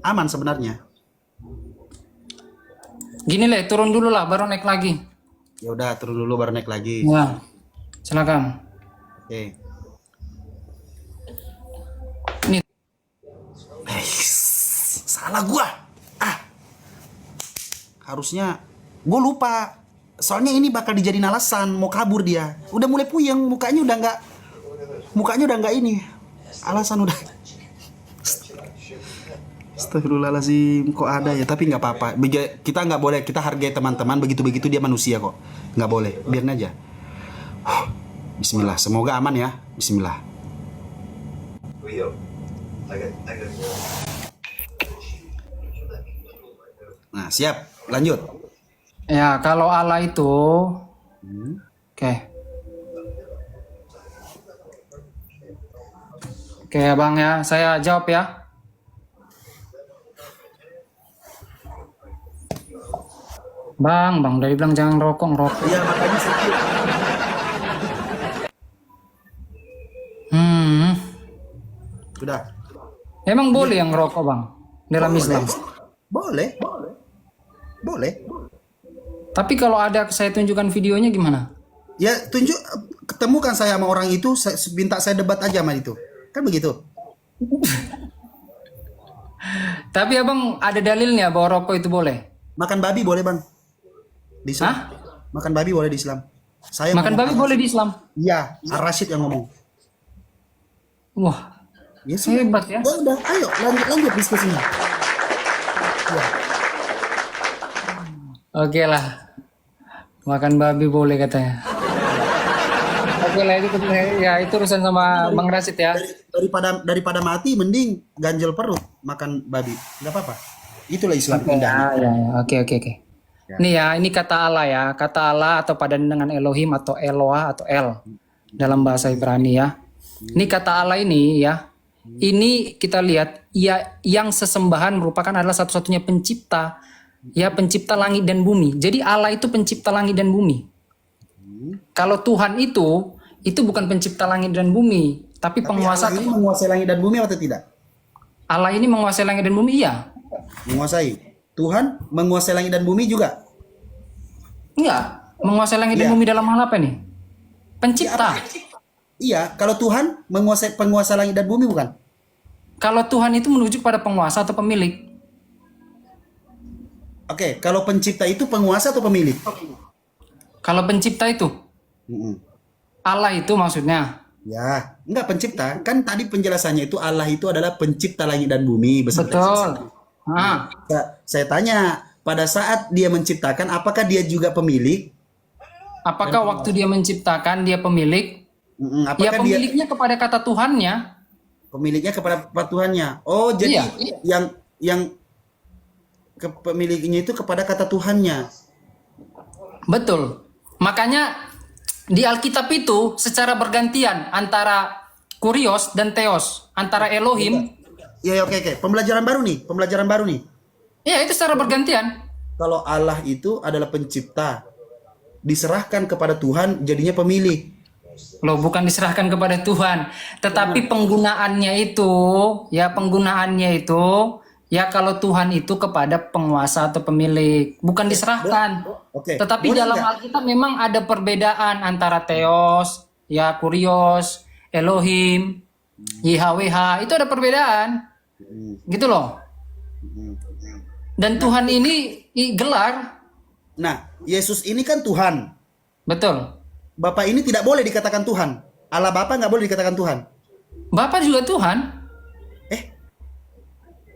S1: Aman sebenarnya.
S2: Gini lah, turun dulu lah, baru naik lagi.
S1: Ya udah, turun dulu baru naik lagi.
S2: Ya, silakan.
S1: Oke.
S2: Ini
S1: Salah gua. Ah, harusnya gua lupa. Soalnya ini bakal dijadiin alasan mau kabur dia. Udah mulai puyeng, mukanya udah nggak ini. Alasan udah. Astagfirullahaladzim, kok ada ya? Tapi nggak apa-apa. Kita nggak boleh, kita hargai teman-teman. Begitu-begitu dia manusia kok. Nggak boleh, biarin aja. Bismillah, semoga aman ya. Bismillah. Nah, siap. Lanjut.
S2: ya kalau Allah itu, oke, oke bang ya, saya jawab ya. Bang, dari bilang jangan rokok, ngerokok.
S1: Iya, makanya sedikit.
S2: Hmm,
S1: Sudah.
S2: emang boleh yang ngerokok bang dalam Islam?
S1: Boleh. Boleh.
S2: Tapi kalau ada saya tunjukkan videonya gimana?
S1: Ya, ketemukan saya sama orang itu, minta saya debat aja sama itu. Kan begitu.
S2: Tapi abang ada dalilnya bahwa rokok itu boleh?
S1: Makan babi boleh, Bang. Di Islam.
S2: Hah?
S1: Makan babi boleh di Islam. Saya
S2: Makan
S1: ngomong
S2: babi boleh di Islam?
S1: Iya, Ar-Rasyid yang ngomong.
S2: Wah,
S1: Ya, sudah.
S2: hebat ya.
S1: Ya udah, ayo lanjut diskusinya. Ya.
S2: Oke lah. Makan babi boleh katanya. Oke lah, itu urusan sama Bang Rasid ya.
S1: Daripada mati mending ganjel perut makan babi. Enggak apa-apa. Itulah Islam indah.
S2: Ya. Oke. Nih ya, ini kata Allah ya. Kata Allah atau padan dengan Elohim atau Eloah atau El dalam bahasa Ibrani ya. Ini kata Allah ini ya. Ini kita lihat ya, yang sesembahan merupakan adalah satu-satunya pencipta. Ya, pencipta langit dan bumi. Jadi Allah itu pencipta langit dan bumi. Kalau Tuhan itu bukan pencipta langit dan bumi, tapi penguasa.
S1: Allah ini menguasai langit dan bumi atau tidak?
S2: Allah ini menguasai langit dan bumi, iya.
S1: Menguasai. Tuhan menguasai langit dan bumi juga.
S2: Enggak, menguasai langit dan
S1: Iya.
S2: bumi dalam hal apa nih? Pencipta.
S1: Iya, kalau Tuhan menguasai penguasa langit dan bumi bukan?
S2: Kalau Tuhan itu menuju pada penguasa atau pemilik.
S1: Oke, kalau pencipta itu penguasa atau pemilik?
S2: Kalau pencipta itu,
S1: Mm-mm.
S2: Allah itu maksudnya.
S1: Ya, enggak pencipta. Kan tadi penjelasannya itu Allah itu adalah pencipta langit dan bumi beserta
S2: Betul.
S1: sisa.
S2: Ah,
S1: Saya tanya, pada saat dia menciptakan, apakah dia juga pemilik?
S2: apakah waktu dia menciptakan dia pemilik?
S1: Mm-mm.
S2: Ya
S1: Apakah dia
S2: pemiliknya kepada kata Tuhannya.
S1: pemiliknya kepada Tuhannya? Oh, jadi
S2: Iya.
S1: yang kepemilikannya itu kepada kata Tuhannya.
S2: Betul. Makanya Di Alkitab itu secara bergantian antara kurios dan theos, antara Elohim.
S1: Ya, oke, oke. Pembelajaran baru nih, pembelajaran baru nih.
S2: Ya, itu secara bergantian.
S1: Kalau Allah itu adalah pencipta, diserahkan kepada Tuhan jadinya pemilik.
S2: Loh, bukan diserahkan kepada Tuhan, tetapi penggunaannya itu, ya kalau Tuhan itu kepada penguasa atau pemilik, bukan diserahkan.
S1: Oke.
S2: Tetapi
S1: Boleh
S2: dalam
S1: nggak?
S2: Alkitab memang ada perbedaan antara theos, ya kurios, Elohim, YHWH, itu ada perbedaan. Gitu loh. Dan Tuhan ini gelar,
S1: Nah, Yesus ini kan Tuhan.
S2: betul.
S1: Bapak ini tidak boleh dikatakan Tuhan. Allah Bapa nggak boleh dikatakan Tuhan.
S2: Bapak juga Tuhan.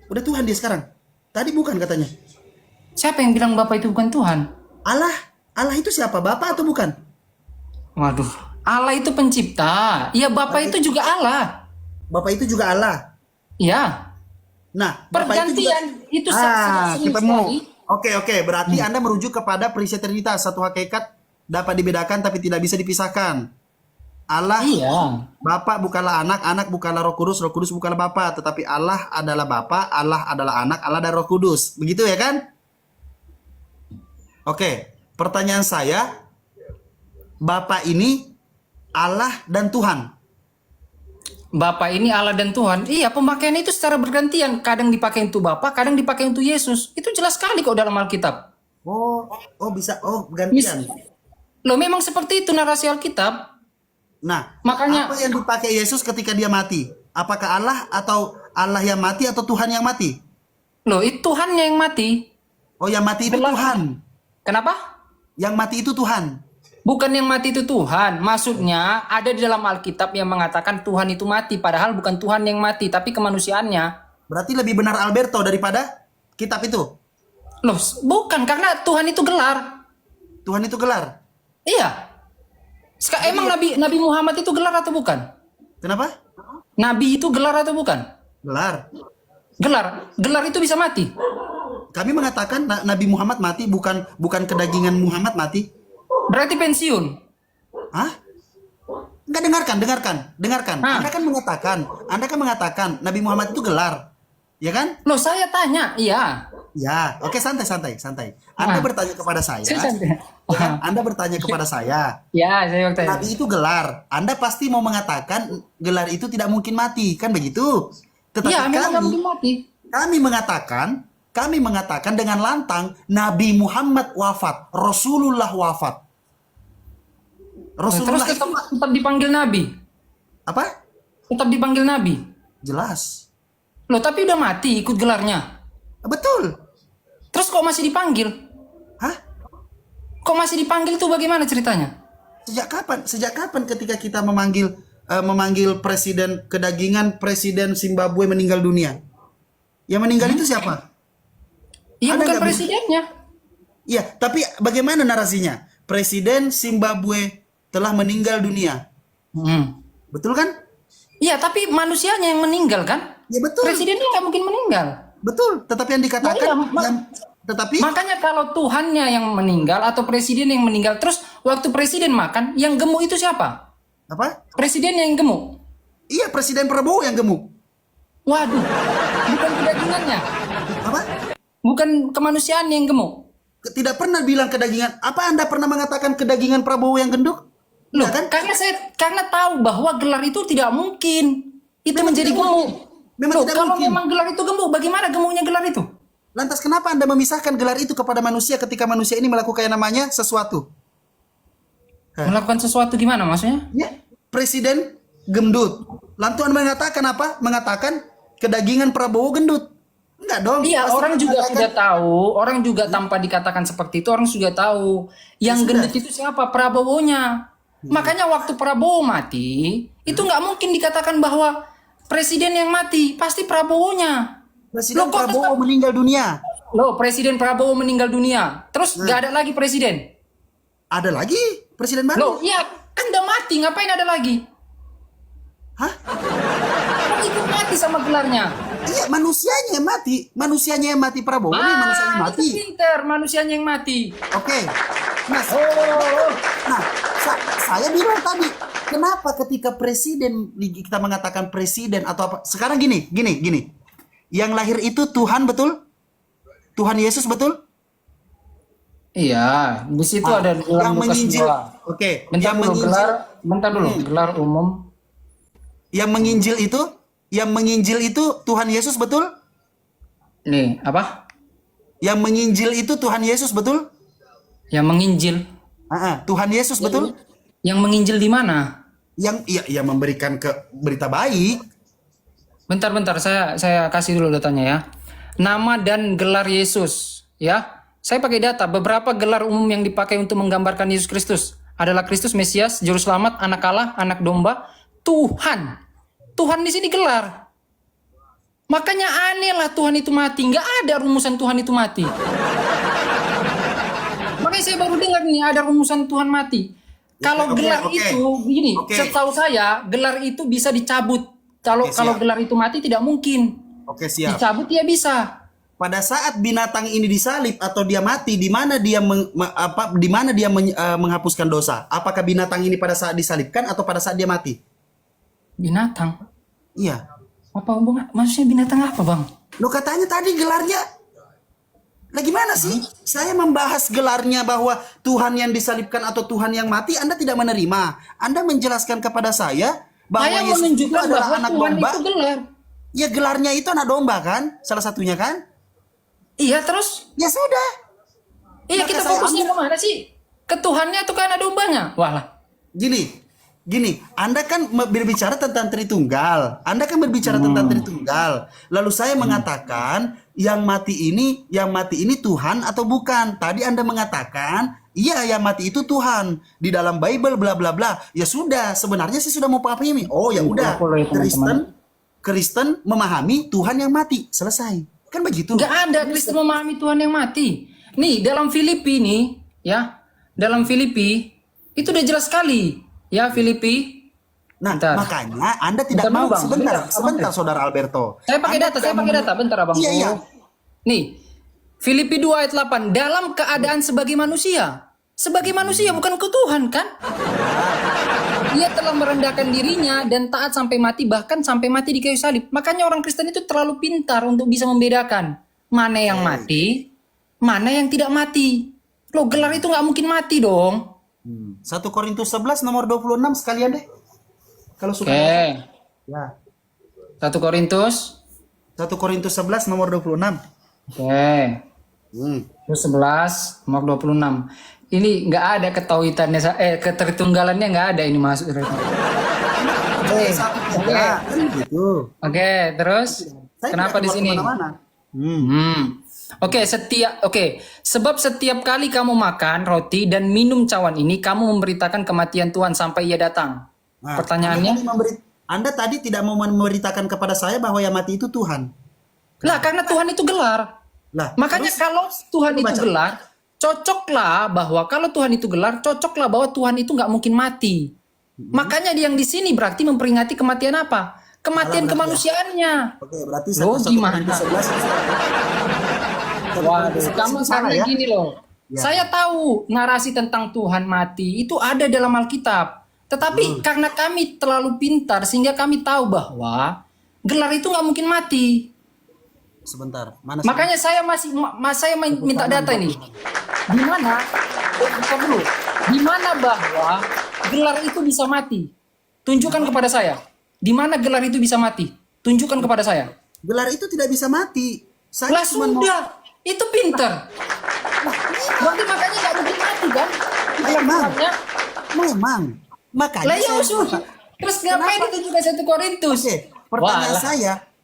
S1: Udah Tuhan dia sekarang. Tadi bukan katanya.
S2: Siapa yang bilang Bapak itu bukan Tuhan?
S1: Allah itu siapa? Bapak atau bukan?
S2: Waduh, Allah itu pencipta. Ya, Bapak itu juga Allah.
S1: Bapak itu juga Allah.
S2: Ya,
S1: Nah, Bapak itu juga...
S2: pergantian itu sangat sering
S1: ketemu.
S2: sekali.
S1: Oke. Berarti Anda merujuk kepada prinsip Trinitas. Satu hakikat dapat dibedakan tapi tidak bisa dipisahkan. Allah,
S2: Iya.
S1: Bapak bukanlah anak, anak bukanlah Roh Kudus bukanlah Bapak, tetapi Allah adalah Bapak, Allah adalah anak, Allah adalah Roh Kudus. Begitu ya kan? Oke, pertanyaan saya, Bapak ini Allah dan Tuhan.
S2: Bapak ini Allah dan Tuhan. Iya, pemakaian itu secara bergantian. Kadang dipakai untuk Bapak, kadang dipakai untuk Yesus. Itu jelas sekali kok dalam Alkitab.
S1: Oh bisa, gantian.
S2: Loh, memang seperti itu narasi Alkitab.
S1: Nah,
S2: Makanya-
S1: apa yang dipakai Yesus ketika dia mati? Apakah Allah atau Allah yang mati atau Tuhan yang mati?
S2: Loh, itu Tuhannya yang mati.
S1: Oh, yang mati itu
S2: Jelas.
S1: Tuhan.
S2: Kenapa?
S1: Yang mati itu Tuhan.
S2: Bukan yang mati itu Tuhan. Maksudnya ada di dalam Alkitab yang mengatakan Tuhan itu mati. Padahal bukan Tuhan yang mati, tapi kemanusiaannya.
S1: Berarti lebih benar Alberto daripada kitab itu.
S2: Loh, bukan. Karena Tuhan itu gelar.
S1: Tuhan itu gelar.
S2: Iya. Emang Nabi Muhammad itu gelar atau bukan?
S1: Kenapa?
S2: Nabi itu gelar atau bukan?
S1: Gelar.
S2: Gelar itu bisa mati.
S1: Kami mengatakan Nabi Muhammad mati bukan kedagingan Muhammad mati.
S2: Berarti pensiun.
S1: Hah? Enggak, dengarkan.
S2: Hah?
S1: Anda kan mengatakan Nabi Muhammad itu gelar. Ya kan?
S2: Loh, saya tanya. Iya.
S1: Ya, oke, santai. Anda bertanya kepada saya. Ya kan? Anda bertanya kepada saya.
S2: Ya, saya waktu
S1: Nabi itu gelar. Anda pasti mau mengatakan gelar itu tidak mungkin mati, kan begitu? Tetapi
S2: Iya, memang nggak mungkin mati.
S1: kami mengatakan dengan lantang Nabi Muhammad wafat, Rasulullah wafat.
S2: Terus
S1: Rasulullah itu
S2: tetap dipanggil Nabi.
S1: apa?
S2: Tetap dipanggil Nabi.
S1: Jelas.
S2: Loh, tapi udah mati ikut gelarnya.
S1: Betul.
S2: Terus kok masih dipanggil?
S1: Hah?
S2: Kok masih dipanggil tuh bagaimana ceritanya?
S1: Sejak kapan ketika kita memanggil presiden kedagingan, presiden Zimbabwe meninggal dunia? Yang meninggal itu siapa?
S2: Iya,
S1: Ada
S2: bukan
S1: nggak
S2: presidennya.
S1: Iya, tapi bagaimana narasinya? Presiden Zimbabwe telah meninggal dunia. Betul kan?
S2: Iya, tapi manusianya yang meninggal kan?
S1: Ya betul.
S2: Presidennya nggak mungkin meninggal.
S1: Betul, tetapi yang dikatakan
S2: Nah, iya,
S1: tetapi
S2: Makanya kalau Tuhannya yang meninggal atau presiden yang meninggal, terus waktu presiden makan, yang gemuk itu siapa?
S1: apa?
S2: Presiden yang gemuk.
S1: Iya, Presiden Prabowo yang gemuk.
S2: Waduh, bukan kedagingannya,
S1: Apa?
S2: bukan kemanusiaan yang gemuk.
S1: Tidak pernah bilang kedagingan. Apa Anda pernah mengatakan kedagingan Prabowo yang gendut?
S2: Loh,
S1: Enggak kan?
S2: karena tahu bahwa gelar itu tidak mungkin itu menjadi
S1: tidak
S2: gemuk.
S1: Memang
S2: Loh,
S1: tidak
S2: kalau
S1: mungkin.
S2: memang gelar itu gemuk, bagaimana gemuknya gelar itu?
S1: Lantas kenapa Anda memisahkan gelar itu kepada manusia ketika manusia ini melakukan yang namanya sesuatu?
S2: Melakukan sesuatu gimana maksudnya?
S1: Ya, Presiden gendut. Lalu Anda mengatakan apa? Mengatakan kedagingan Prabowo gendut. Enggak dong.
S2: Iya,
S1: Pasti
S2: orang juga
S1: mengatakan-
S2: sudah tahu, orang juga tanpa dikatakan seperti itu, orang sudah tahu. Yang
S1: sudah.
S2: gendut itu siapa? Prabowo-nya. Makanya waktu Prabowo mati, itu nggak mungkin dikatakan bahwa presiden yang mati, pasti Prabowo-nya.
S1: Presiden
S2: Loh, kok
S1: Prabowo meninggal dunia.
S2: Loh, Presiden Prabowo meninggal dunia. Terus nggak ada lagi presiden.
S1: Ada lagi presiden baru.
S2: Loh, iya, kan udah mati, ngapain ada lagi?
S1: Hah?
S2: Kan ikut mati sama gelarnya.
S1: Iya, manusianya yang mati. Manusianya yang mati Prabowo ini manusianya yang mati.
S2: Itu pinter, manusianya yang mati.
S1: Oke. Nah,
S2: Oh,
S1: nah saya bilang tadi, kenapa ketika presiden kita mengatakan presiden atau apa? Sekarang gini. Yang lahir itu Tuhan, betul? Tuhan Yesus, betul?
S2: Iya, di situ ada dalam
S1: Yang
S2: Lukas
S1: menginjil.
S2: 2.
S1: Oke,
S2: Bentar
S1: yang
S2: dulu,
S1: menginjil,
S2: gelar umum.
S1: yang menginjil itu Tuhan Yesus, betul?
S2: Nih, apa?
S1: Yang menginjil itu Tuhan Yesus, betul?
S2: Yang menginjil.
S1: Tuhan Yesus, betul?
S2: Yang menginjil di mana?
S1: Yang memberikan berita baik.
S2: Bentar, saya kasih dulu datanya ya. Nama dan gelar Yesus, ya. Saya pakai data. Beberapa gelar umum yang dipakai untuk menggambarkan Yesus Kristus adalah Kristus Mesias, Juru Selamat, Anak Allah, Anak Domba, Tuhan. Tuhan di sini gelar. Makanya aneh lah Tuhan itu mati. Nggak ada rumusan Tuhan itu mati. Makanya saya baru dengar nih ada rumusan Tuhan mati. Kalau gelar itu, begini, setahu saya gelar itu bisa dicabut. Kalau gelar itu mati tidak mungkin.
S1: Oke, siap.
S2: Dicabut ya bisa.
S1: Pada saat binatang ini disalib atau dia mati, di mana dia menghapuskan dosa? Apakah binatang ini pada saat disalibkan atau pada saat dia mati?
S2: Binatang.
S1: Iya.
S2: Apa hubungan? Maksudnya binatang apa, Bang?
S1: Lo katanya tadi gelarnya. Lah gimana sih? Saya membahas gelarnya bahwa Tuhan yang disalibkan atau Tuhan yang mati, Anda tidak menerima. Anda menjelaskan kepada saya bahwa
S2: Saya
S1: Yesus itu
S2: menunjukkan
S1: adalah
S2: bahwa
S1: anak
S2: Tuhan
S1: domba.
S2: itu gelar.
S1: Ya gelarnya itu anak domba kan? Salah satunya kan?
S2: Iya, terus?
S1: Ya sudah.
S2: Iya,
S1: Maka
S2: kita
S1: saya
S2: fokusnya
S1: ambil-
S2: kemana sih? Ke Tuhannya atau ke anak dombanya? Wah lah.
S1: Gini, Anda kan berbicara tentang Tritunggal. Lalu saya mengatakan yang mati ini Tuhan atau bukan? Tadi Anda mengatakan, iya yang mati itu Tuhan. Di dalam Bible bla bla bla. Ya sudah, sebenarnya saya sudah mau pahami. Oh ya udah. Kristen memahami Tuhan yang mati. Selesai. Kan begitu.
S2: Nggak ada Kristen memahami Tuhan yang mati. Nih, dalam Filipi nih, ya. Dalam Filipi, itu udah jelas sekali. Ya, Filipi.
S1: Nah,
S2: Bentar.
S1: makanya Anda tidak
S2: Bentar
S1: mau.
S2: dulu, Bang.
S1: Sebentar, Saudara Alberto.
S2: Saya pakai
S1: Anda
S2: data,
S1: tidak mau-
S2: Bentar, Abang.
S1: Iya.
S2: Nih, Filipi 2 ayat 8. Dalam keadaan sebagai manusia. Sebagai manusia, bukan ke Tuhan, kan? Ia telah merendahkan dirinya dan taat sampai mati, bahkan sampai mati di kayu salib. Makanya orang Kristen itu terlalu pintar untuk bisa membedakan mana yang mati, mana yang tidak mati. Loh, gelar itu nggak mungkin mati dong.
S1: 1 Korintus 11 nomor 26 sekalian deh. Kalau suka.
S2: Oke.
S1: Ya.
S2: 1 Korintus.
S1: 1 Korintus 11 nomor 26.
S2: Oke. Terus 11 nomor 26. Ini nggak ada ketauhidannya, ketertunggalannya nggak ada ini masuk. Oke.
S1: Kan gitu.
S2: Oke, terus
S1: Saya
S2: kenapa
S1: tidak
S2: di
S1: keluar
S2: sini?
S1: kemana-mana.
S2: Oke, sebab setiap kali kamu makan roti dan minum cawan ini, kamu memberitakan kematian Tuhan sampai Ia datang.
S1: Nah,
S2: Pertanyaannya,
S1: Anda tadi tidak mau memberitakan kepada saya bahwa yang mati itu Tuhan.
S2: lah karena Tuhan itu gelar.
S1: Lah,
S2: Makanya
S1: terus
S2: kalau Tuhan
S1: coba
S2: itu
S1: baca.
S2: gelar, cocoklah bahwa kalau Tuhan itu gelar, cocoklah bahwa Tuhan itu nggak mungkin mati. Makanya yang di sini berarti memperingati kematian apa? Kematian kemanusiaannya.
S1: Oke, berarti
S2: Loh,
S1: 1
S2: gimana?
S1: Korintus 11.
S2: Waduh, kamu
S1: salah
S2: karena
S1: ya.
S2: gini loh.
S1: Ya.
S2: Saya tahu narasi tentang Tuhan mati itu ada dalam Alkitab. Tetapi karena kami terlalu pintar sehingga kami tahu bahwa gelar itu nggak mungkin mati.
S1: Sebentar, mana sih?
S2: Makanya saya saya minta data ini. Di mana? Bentar dulu. Di mana bahwa gelar itu bisa mati? Tunjukkan kepada saya. Di mana gelar itu bisa mati? Tunjukkan kepada saya.
S1: Gelar itu tidak bisa mati. Saya
S2: Lah
S1: cuma mau-
S2: sudah, itu pinter. Berarti makanya nggak mungkin mati kan?
S1: Memang. Memang. Makanya
S2: Lah ya
S1: saya-
S2: sudah. Terus ngapain ditunjukkan 1 Korintus?
S1: Oke,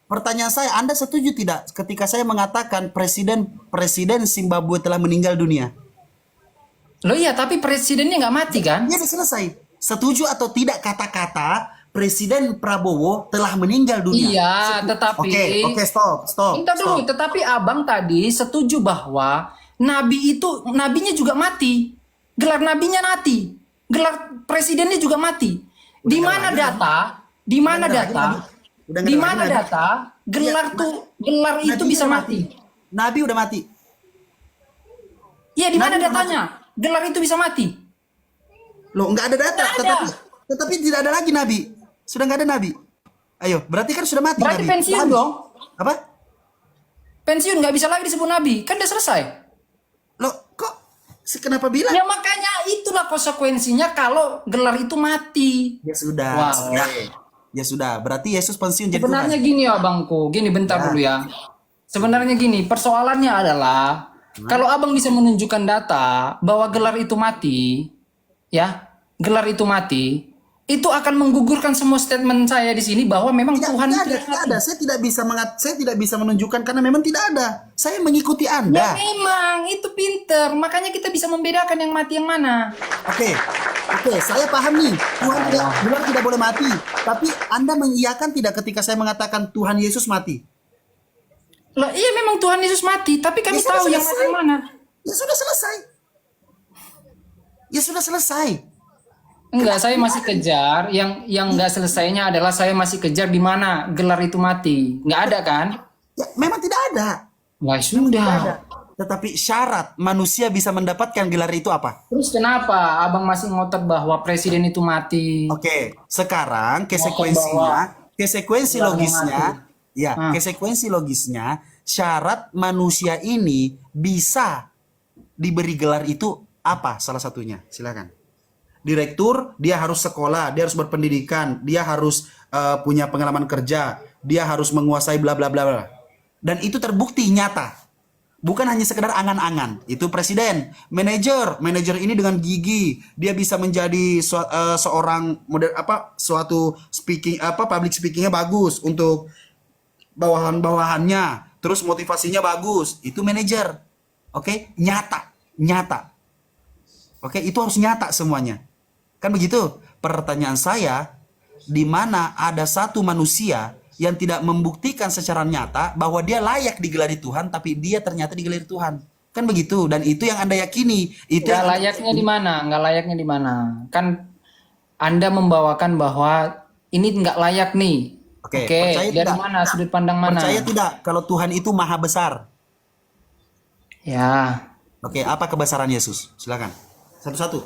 S1: pertanyaan saya, Anda setuju tidak ketika saya mengatakan presiden Zimbabwe telah meninggal dunia?
S2: Loh iya, tapi presidennya nggak mati kan?
S1: Ya, sudah selesai. Setuju atau tidak kata-kata Presiden Prabowo telah meninggal dunia?
S2: Iya, tetapi
S1: Oke, stop.
S2: Bentar dulu, tetapi abang tadi setuju bahwa nabinya juga mati. Gelar nabinya mati. Gelar presidennya juga mati. Di mana data? Di mana data? Di mana data? Gelar itu bisa mati.
S1: Nabi udah mati.
S2: Iya, di mana
S1: Nabi udah
S2: datanya? Gelar itu bisa mati.
S1: Loh, nggak ada data,
S2: Nggak ada.
S1: tetapi tidak ada lagi nabi. Sudah nggak ada nabi. Ayo, berarti kan sudah mati
S2: Berarti
S1: nabi.
S2: pensiun
S1: Habis.
S2: dong.
S1: Apa?
S2: Pensiun nggak bisa lagi disebut nabi. Kan udah selesai.
S1: Loh, kok kenapa bilang?
S2: Ya makanya itulah konsekuensinya kalau gelar itu mati.
S1: Ya sudah,
S2: Wah,
S1: sudah. Ya sudah, berarti Yesus pensiun jadi
S2: Sebenarnya
S1: Tuhan.
S2: gini ya abangku, gini bentar
S1: Ya.
S2: dulu ya. Sebenarnya gini, persoalannya adalah kalau abang bisa menunjukkan data bahwa gelar itu mati, ya, gelar itu mati, itu akan menggugurkan semua statement saya di sini bahwa memang Tuhan
S1: Tidak
S2: itu
S1: ada, tidak ada. Saya tidak bisa menunjukkan karena memang tidak ada. Saya mengikuti
S2: Ya
S1: Anda.
S2: memang itu pinter, makanya kita bisa membedakan yang mati yang mana.
S1: Oke, oke, saya paham nih. Tuhan tidak, gelar tidak boleh mati. Tapi Anda mengiyakan tidak ketika saya mengatakan Tuhan Yesus mati?
S2: Loh, iya memang Tuhan Yesus mati, tapi kami
S1: Ya sudah
S2: tahu yang mati
S1: selesai.
S2: yang mana.
S1: Ya sudah selesai. Ya sudah selesai.
S2: Enggak, saya masih kejar. Yang enggak selesainya adalah saya masih kejar di mana gelar itu mati. Enggak ada kan?
S1: Ya, memang tidak ada.
S2: Wah,
S1: Tidak
S2: sudah.
S1: ada. Tetapi syarat manusia bisa mendapatkan gelar itu apa?
S2: Terus kenapa abang masih ngotot bahwa presiden itu mati?
S1: Oke, sekarang konsekuensi
S2: gelarnya
S1: logisnya, ya,
S2: Ah.
S1: konsekuensi logisnya, syarat manusia ini bisa diberi gelar itu apa? Salah satunya, silakan. Direktur, dia harus sekolah, dia harus berpendidikan, dia harus punya pengalaman kerja, dia harus menguasai bla bla bla bla. Dan itu terbukti nyata. Bukan hanya sekedar angan-angan. Itu presiden, manajer ini dengan gigi, dia bisa menjadi seorang suatu public speakingnya bagus untuk bawahan-bawahannya, terus motivasinya bagus. Itu manajer. Oke, nyata. Oke, itu harus nyata semuanya. Kan begitu? Pertanyaan saya, di mana ada satu manusia yang tidak membuktikan secara nyata bahwa dia layak digelari Tuhan, tapi dia ternyata digelari Tuhan. Kan begitu? Dan itu yang Anda yakini. Itu
S2: Enggak
S1: yang
S2: layaknya di mana? Enggak layaknya di mana? Kan Anda membawakan bahwa ini enggak layak nih.
S1: Oke,
S2: Oke,
S1: percaya
S2: dari
S1: tidak?
S2: mana? Sudut pandang mana?
S1: Percaya tidak kalau Tuhan itu maha besar?
S2: Ya.
S1: Oke, apa kebesaran Yesus? Silakan. Satu-satu.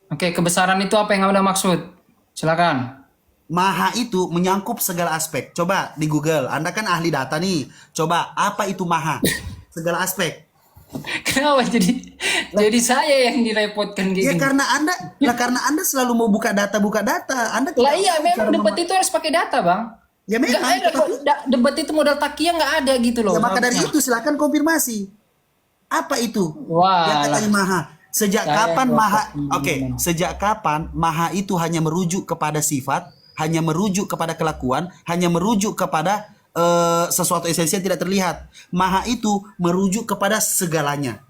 S2: Oke, kebesaran itu apa yang Anda maksud? Silakan.
S1: Maha itu menyangkup segala aspek. Coba di Google, Anda kan ahli data nih. Coba, apa itu maha? Segala aspek.
S2: Kenapa jadi saya yang direpotkan
S1: Ya
S2: gini?
S1: karena Anda selalu mau buka data. Anda
S2: Lah
S1: tidak
S2: iya,
S1: mau
S2: memang
S1: cara
S2: debat itu harus pakai data, Bang.
S1: Ya
S2: Nggak
S1: memang,
S2: ada kok. Debat itu modal takia nggak ada gitu loh.
S1: ya maka dari
S2: seharusnya.
S1: itu silakan konfirmasi. Apa itu?
S2: Wah,
S1: Yang
S2: lah.
S1: katanya maha. Sejak
S2: Saya
S1: kapan
S2: kok-
S1: maha? Oke, sejak kapan maha itu hanya merujuk kepada sifat, hanya merujuk kepada kelakuan, hanya merujuk kepada sesuatu esensi yang tidak terlihat. Maha itu merujuk kepada segalanya.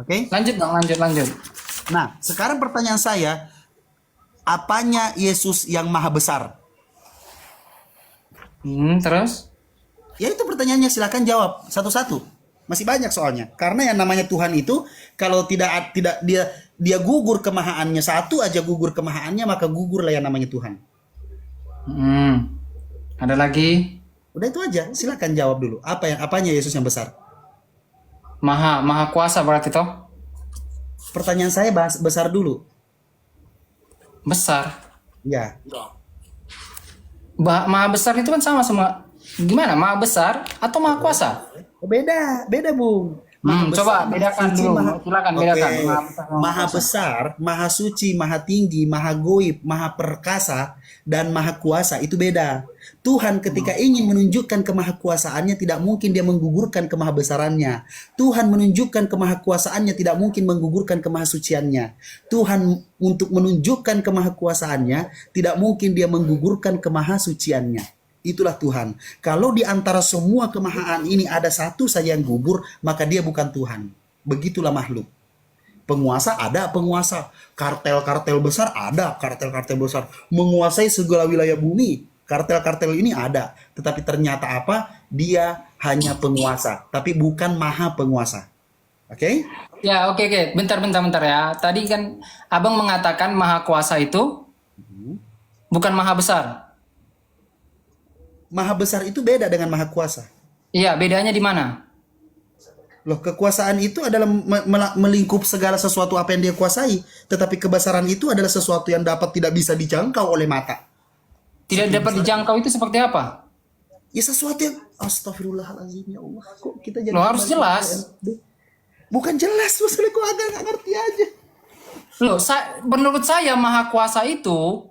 S1: Oke?
S2: Lanjut dong, lanjut.
S1: Nah, sekarang pertanyaan saya, apanya Yesus yang maha besar?
S2: Terus?
S1: Ya itu pertanyaannya, silakan jawab satu-satu. Masih banyak soalnya. Karena yang namanya Tuhan itu kalau tidak dia gugur kemahaannya, satu aja gugur kemahaannya, maka gugurlah yang namanya Tuhan.
S2: Ada lagi?
S1: Udah itu aja, silakan jawab dulu. Apanya Yesus yang besar?
S2: Maha kuasa berarti toh?
S1: Pertanyaan saya besar dulu.
S2: Besar.
S1: Ya.
S2: Maha besar itu kan sama gimana? Maha besar atau maha kuasa?
S1: Beda Bung. Maha
S2: Coba
S1: besar,
S2: bedakan
S1: maha suci,
S2: dulu.
S1: maha-
S2: Silakan
S1: Oke.
S2: bedakan. Maha besar,
S1: Maha besar, maha suci, maha tinggi, maha goib, maha perkasa, dan maha kuasa itu beda. Tuhan ketika ingin menunjukkan kemahakuasaannya tidak mungkin dia menggugurkan kemahabesarannya. Tuhan menunjukkan kemahakuasaannya tidak mungkin menggugurkan kemahasuciannya. Tuhan untuk menunjukkan kemahakuasaannya tidak mungkin dia menggugurkan kemahasuciannya. Itulah Tuhan. Kalau di antara semua kemahaan ini ada satu saja yang gugur, maka dia bukan Tuhan. Begitulah makhluk. Penguasa ada penguasa. Kartel-kartel besar ada kartel-kartel besar. Menguasai segala wilayah bumi. Kartel-kartel ini ada. Tetapi ternyata apa? Dia hanya penguasa. Tapi bukan maha penguasa. Oke?
S2: Ya, oke. Bentar ya. Tadi kan Abang mengatakan maha kuasa itu bukan maha besar.
S1: Maha besar itu beda dengan maha kuasa.
S2: Iya, bedanya di mana?
S1: Loh, kekuasaan itu adalah melingkup segala sesuatu apa yang dia kuasai. Tetapi kebesaran itu adalah sesuatu yang tidak bisa dijangkau oleh mata.
S2: Tidak dapat dijangkau itu seperti apa?
S1: Ya sesuatu yang astagfirullahaladzim ya Allah. Kok kita jadi
S2: Lo harus jelas.
S1: Bukan jelas, maksudnya kok agak nggak ngerti aja.
S2: Loh, menurut saya maha kuasa itu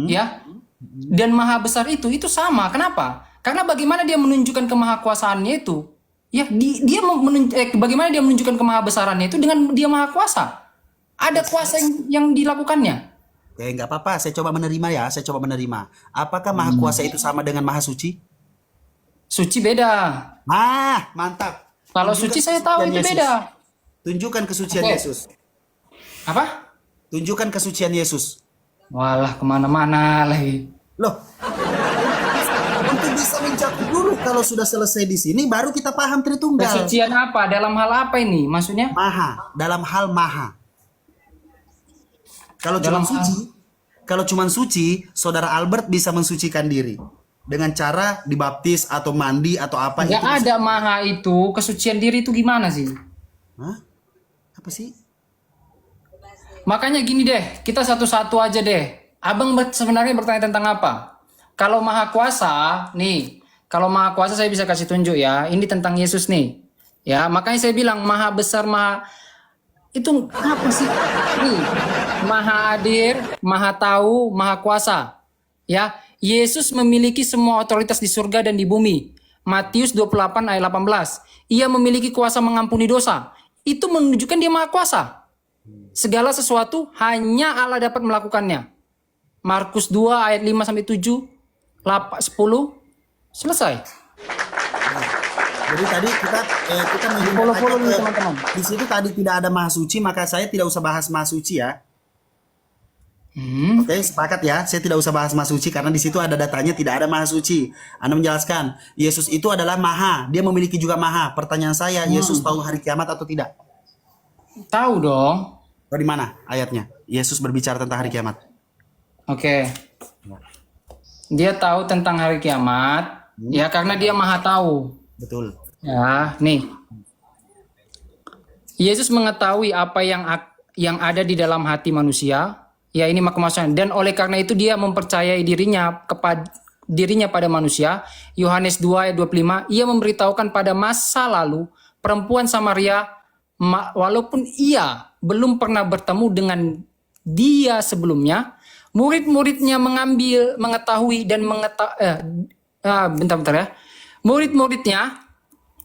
S2: ya dan maha besar itu sama. Kenapa? Karena bagaimana dia menunjukkan kemahakuasaannya itu? Ya, bagaimana dia menunjukkan kemahabesarannya itu dengan dia maha kuasa. Ada kuasa yang dilakukannya.
S1: Oke, nggak apa-apa. Saya coba menerima ya. Saya coba menerima. Apakah maha kuasa itu sama dengan maha suci?
S2: Suci beda.
S1: Ah, mantap.
S2: Kalau
S1: Tunjukkan
S2: suci saya tahu
S1: kesucian
S2: itu
S1: Yesus.
S2: beda.
S1: Tunjukkan kesucian
S2: Oke.
S1: Yesus.
S2: Apa?
S1: Tunjukkan kesucian Yesus.
S2: Walah, kemana-mana lagi.
S1: Loh, untuk bisa mencakup dulu kalau sudah selesai di sini baru kita paham Tritunggal.
S2: Kesucian apa? Dalam hal apa ini? Maksudnya?
S1: Maha, dalam hal maha. Kalau cuma
S2: Dalam
S1: suci, kalau cuma suci, saudara Albert bisa mensucikan diri dengan cara dibaptis atau mandi atau apa
S2: Nggak
S1: itu.
S2: ada maha itu. Kesucian diri itu gimana sih?
S1: Hah? Apa sih?
S2: Makanya gini deh, kita satu-satu aja deh. Abang sebenarnya bertanya tentang apa? Kalau maha kuasa, nih. Kalau maha kuasa saya bisa kasih tunjuk ya. Ini tentang Yesus nih. Ya, makanya saya bilang maha besar, maha itu apa sih? Nih, maha hadir, maha tahu, maha kuasa. Ya, Yesus memiliki semua otoritas di surga dan di bumi. Matius 28 ayat 18. Ia memiliki kuasa mengampuni dosa. Itu menunjukkan dia maha kuasa. Segala sesuatu hanya Allah dapat melakukannya. Markus 2 ayat 5 sampai 7, 8 10 selesai.
S1: Jadi tadi kita
S2: Follow nih
S1: ke
S2: teman-teman.
S1: di situ tadi tidak ada maha suci, maka saya tidak usah bahas maha suci ya. Oke, sepakat ya. Saya tidak usah bahas maha suci karena di situ ada datanya tidak ada maha suci. Anda menjelaskan Yesus itu adalah maha, dia memiliki juga maha. Pertanyaan saya, Yesus tahu hari kiamat atau tidak?
S2: Tahu dong.
S1: Di mana ayatnya? Yesus berbicara tentang hari kiamat.
S2: Oke. Dia tahu tentang hari kiamat. Ya karena dia maha tahu.
S1: Betul.
S2: Ya, nih. Yesus mengetahui apa yang ada di dalam hati manusia. Ya ini maksudnya. Dan oleh karena itu dia mempercayai dirinya pada manusia. Yohanes 2 ayat 25. Ia memberitahukan pada masa lalu perempuan Samaria walaupun ia belum pernah bertemu dengan dia sebelumnya, murid-muridnya mengetahui dan bentar ya. Murid-muridnya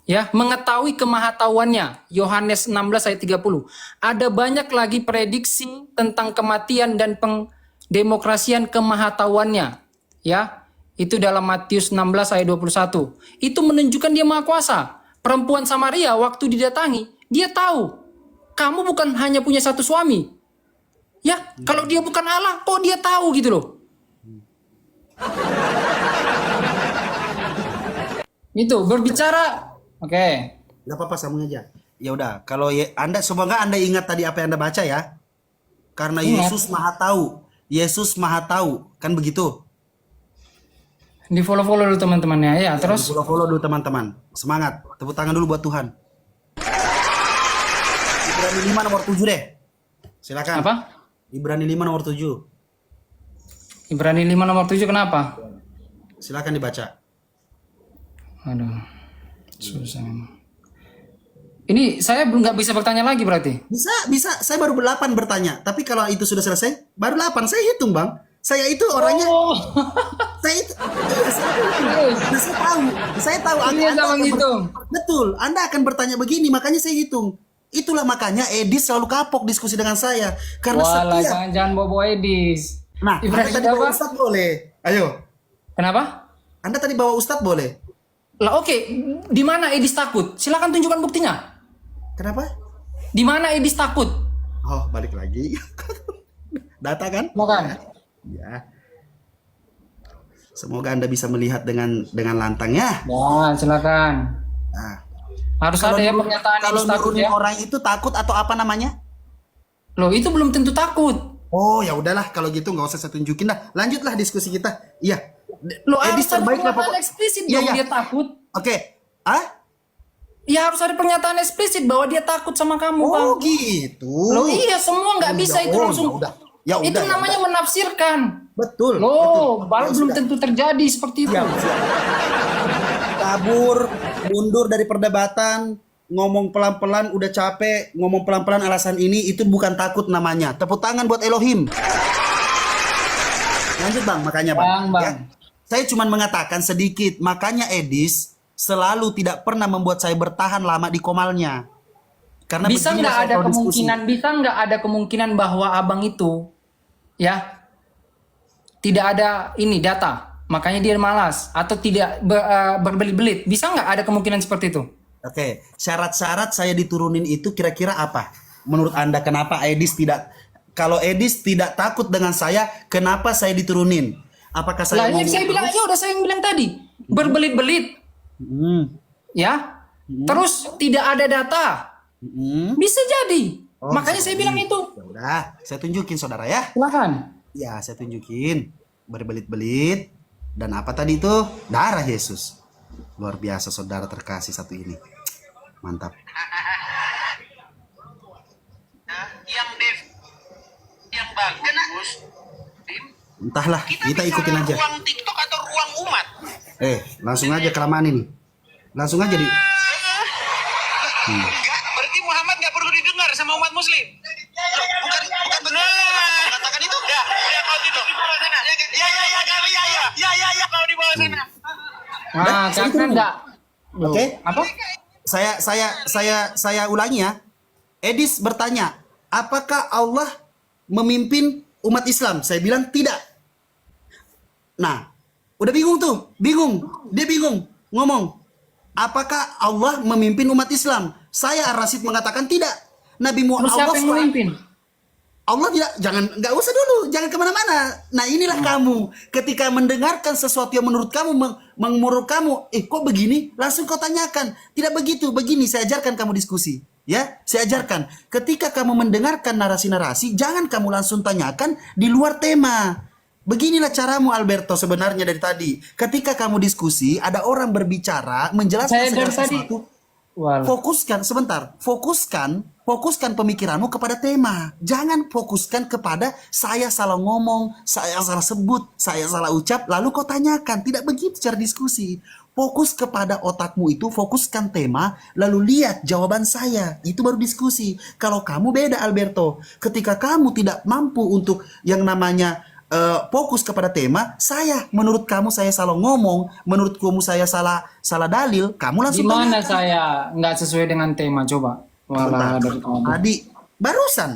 S2: ya mengetahui kemahatauannya. Yohanes 16 ayat 30. Ada banyak lagi prediksi tentang kematian dan pengdemokrasian kemahatauannya. Ya, itu dalam Matius 16 ayat 21. Itu menunjukkan dia maha kuasa. Perempuan Samaria waktu didatangi, dia tahu kamu bukan hanya punya satu suami. Ya, kalau dia bukan Allah, kok dia tahu gitu loh. Itu berbicara. Oke.
S1: Gak apa-apa, sambung aja. Ya udah, kalau Anda semoga Anda ingat tadi apa yang Anda baca ya. Karena
S2: Ingat.
S1: Yesus Maha Tahu. Yesus Maha Tahu, kan begitu?
S2: Di follow-follow dulu teman-temannya ya. Terus
S1: Follow dulu teman-teman. Semangat. Tepuk tangan dulu buat Tuhan. Ibrani 5 nomor 7 deh. Silakan.
S2: apa?
S1: Ibrani 5 nomor 7.
S2: Ibrani 5 nomor 7 kenapa?
S1: Silakan dibaca.
S2: Aduh. Susah memang. Ini saya belum nggak bisa bertanya lagi berarti.
S1: Bisa. Saya baru 8 bertanya. Tapi kalau itu sudah selesai, baru 8. Saya hitung, Bang. Saya itu orangnya.
S2: Oh.
S1: Saya itu. Iya, saya tahu. Saya tahu.
S2: Ini sama
S1: akan
S2: ngitung.
S1: Betul. Anda akan bertanya begini, makanya saya hitung. Itulah makanya Edis selalu kapok diskusi dengan saya. Karena
S2: Walah,
S1: setiap.
S2: jangan bobo Edis.
S1: Nah, Anda
S2: Ibrani
S1: tadi bawa
S2: apa?
S1: Ustadz boleh. Ayo.
S2: Kenapa?
S1: Anda tadi bawa Ustadz boleh.
S2: Lah oke, di mana Edis takut? Silakan tunjukkan buktinya.
S1: Kenapa?
S2: Di mana Edis takut?
S1: Oh, balik lagi. Data kan?
S2: Makan.
S1: Ya. Semoga Anda bisa melihat dengan lantang ya.
S2: Ya, silakan.
S1: Nah,
S2: Harus ada ya pernyataan
S1: kalau
S2: Edis takut
S1: nurunin
S2: ya.
S1: orang itu takut atau apa namanya?
S2: Loh, itu belum tentu takut.
S1: Oh, ya udahlah kalau gitu nggak usah saya tunjukin dah. Lanjutlah diskusi kita. Iya.
S2: Loh, harus
S1: Edis
S2: ada
S1: terbaik lah
S2: pernyataan
S1: pokok.
S2: eksplisit
S1: Iya,
S2: dong
S1: iya.
S2: dia takut.
S1: Oke. Ah?
S2: Ya harus ada pernyataan eksplisit bahwa dia takut sama kamu, Bang.
S1: Oh gitu.
S2: Loh iya, semua nggak bisa itu
S1: Oh,
S2: langsung.
S1: ya udah. Ya
S2: Itu
S1: udah, ya
S2: namanya
S1: udah.
S2: menafsirkan.
S1: Betul.
S2: Loh, baru
S1: Ya
S2: belum
S1: sudah.
S2: tentu terjadi seperti itu.
S1: Siap, siap. Kabur, mundur dari perdebatan, ngomong pelan-pelan udah capek, ngomong pelan-pelan alasan ini itu bukan takut namanya. Tepuk tangan buat Elohim. Lanjut Bang, makanya Bang.
S2: Bang.
S1: Ya. Saya cuma mengatakan sedikit, makanya Edis selalu tidak pernah membuat saya bertahan lama di komalnya. Karena
S2: Bisa
S1: beginilah
S2: nggak
S1: saya
S2: ada
S1: kalau diskusi.
S2: bisa nggak ada kemungkinan bahwa abang itu, ya, tidak ada ini data, makanya dia malas atau tidak berbelit-belit. Bisa nggak ada kemungkinan seperti itu?
S1: Oke, syarat-syarat saya diturunin itu kira-kira apa? Menurut Anda kenapa Edis tidak, kalau Edis tidak takut dengan saya, kenapa saya diturunin? Apakah saya
S2: Lah yang
S1: ngomong
S2: saya bilang,
S1: terus?
S2: ya udah saya yang bilang tadi, berbelit-belit,
S1: Hmm,
S2: ya, terus tidak ada data,
S1: hmm.
S2: bisa jadi.
S1: Oh,
S2: Makanya
S1: bisa
S2: saya
S1: jadi.
S2: bilang itu.
S1: Ya udah, saya tunjukin saudara ya.
S2: Silahkan.
S1: Ya, saya tunjukin. Berbelit-belit. Dan apa tadi itu? Darah Yesus. Luar biasa saudara terkasih satu ini. Mantap.
S3: yang Dev yang bagus Dim,
S1: Entahlah, kita ikutin
S3: bicara
S1: aja.
S3: ruang TikTok atau ruang umat.
S1: Langsung aja kelamaan ini. Langsung aja di.
S3: Enggak, berarti Muhammad nggak perlu didengar sama umat muslim. Loh, bukan benar katakan itu. Ya kau di bawah sana. Ya kau di bawah sana.
S2: Nah,
S1: saya
S2: karena
S1: tunggu.
S2: enggak.
S1: Oke.
S2: Apa?
S1: Saya ulangi ya. Edis bertanya, apakah Allah memimpin umat Islam? Saya bilang tidak. Nah, udah bingung tuh, bingung. Dia bingung ngomong. Apakah Allah memimpin umat Islam? Saya Ar-Rasyid mengatakan tidak. Nabi
S2: Terus
S1: Muhammad
S2: siapa yang memimpin?
S1: Allah tidak, nggak usah dulu, jangan kemana-mana. Nah inilah kamu, ketika mendengarkan sesuatu yang menurut kamu, menurut kamu, kok begini, langsung kau tanyakan. Tidak begitu, begini, saya ajarkan kamu diskusi. Ya, saya ajarkan. Ketika kamu mendengarkan narasi-narasi, jangan kamu langsung tanyakan di luar tema. Beginilah caramu Alberto sebenarnya dari tadi. Ketika kamu diskusi, ada orang berbicara, menjelaskan
S2: Saya
S1: segala
S2: dari tadi.
S1: sesuatu.
S2: Wal.
S1: Fokuskan sebentar, fokuskan pemikiranmu kepada tema. Jangan fokuskan kepada saya salah ngomong, saya salah sebut, saya salah ucap, lalu kau tanyakan. Tidak begitu cara diskusi. Fokus kepada otakmu itu, fokuskan tema, lalu lihat jawaban saya. Itu baru diskusi. Kalau kamu beda Alberto, ketika kamu tidak mampu untuk yang namanya fokus kepada tema, menurut kamu saya salah ngomong, menurut kamu saya salah dalil, kamu langsung
S2: Gimana
S1: tanyakan.
S2: saya nggak sesuai dengan tema? Coba. Walah, dari tadi.
S1: Tadi barusan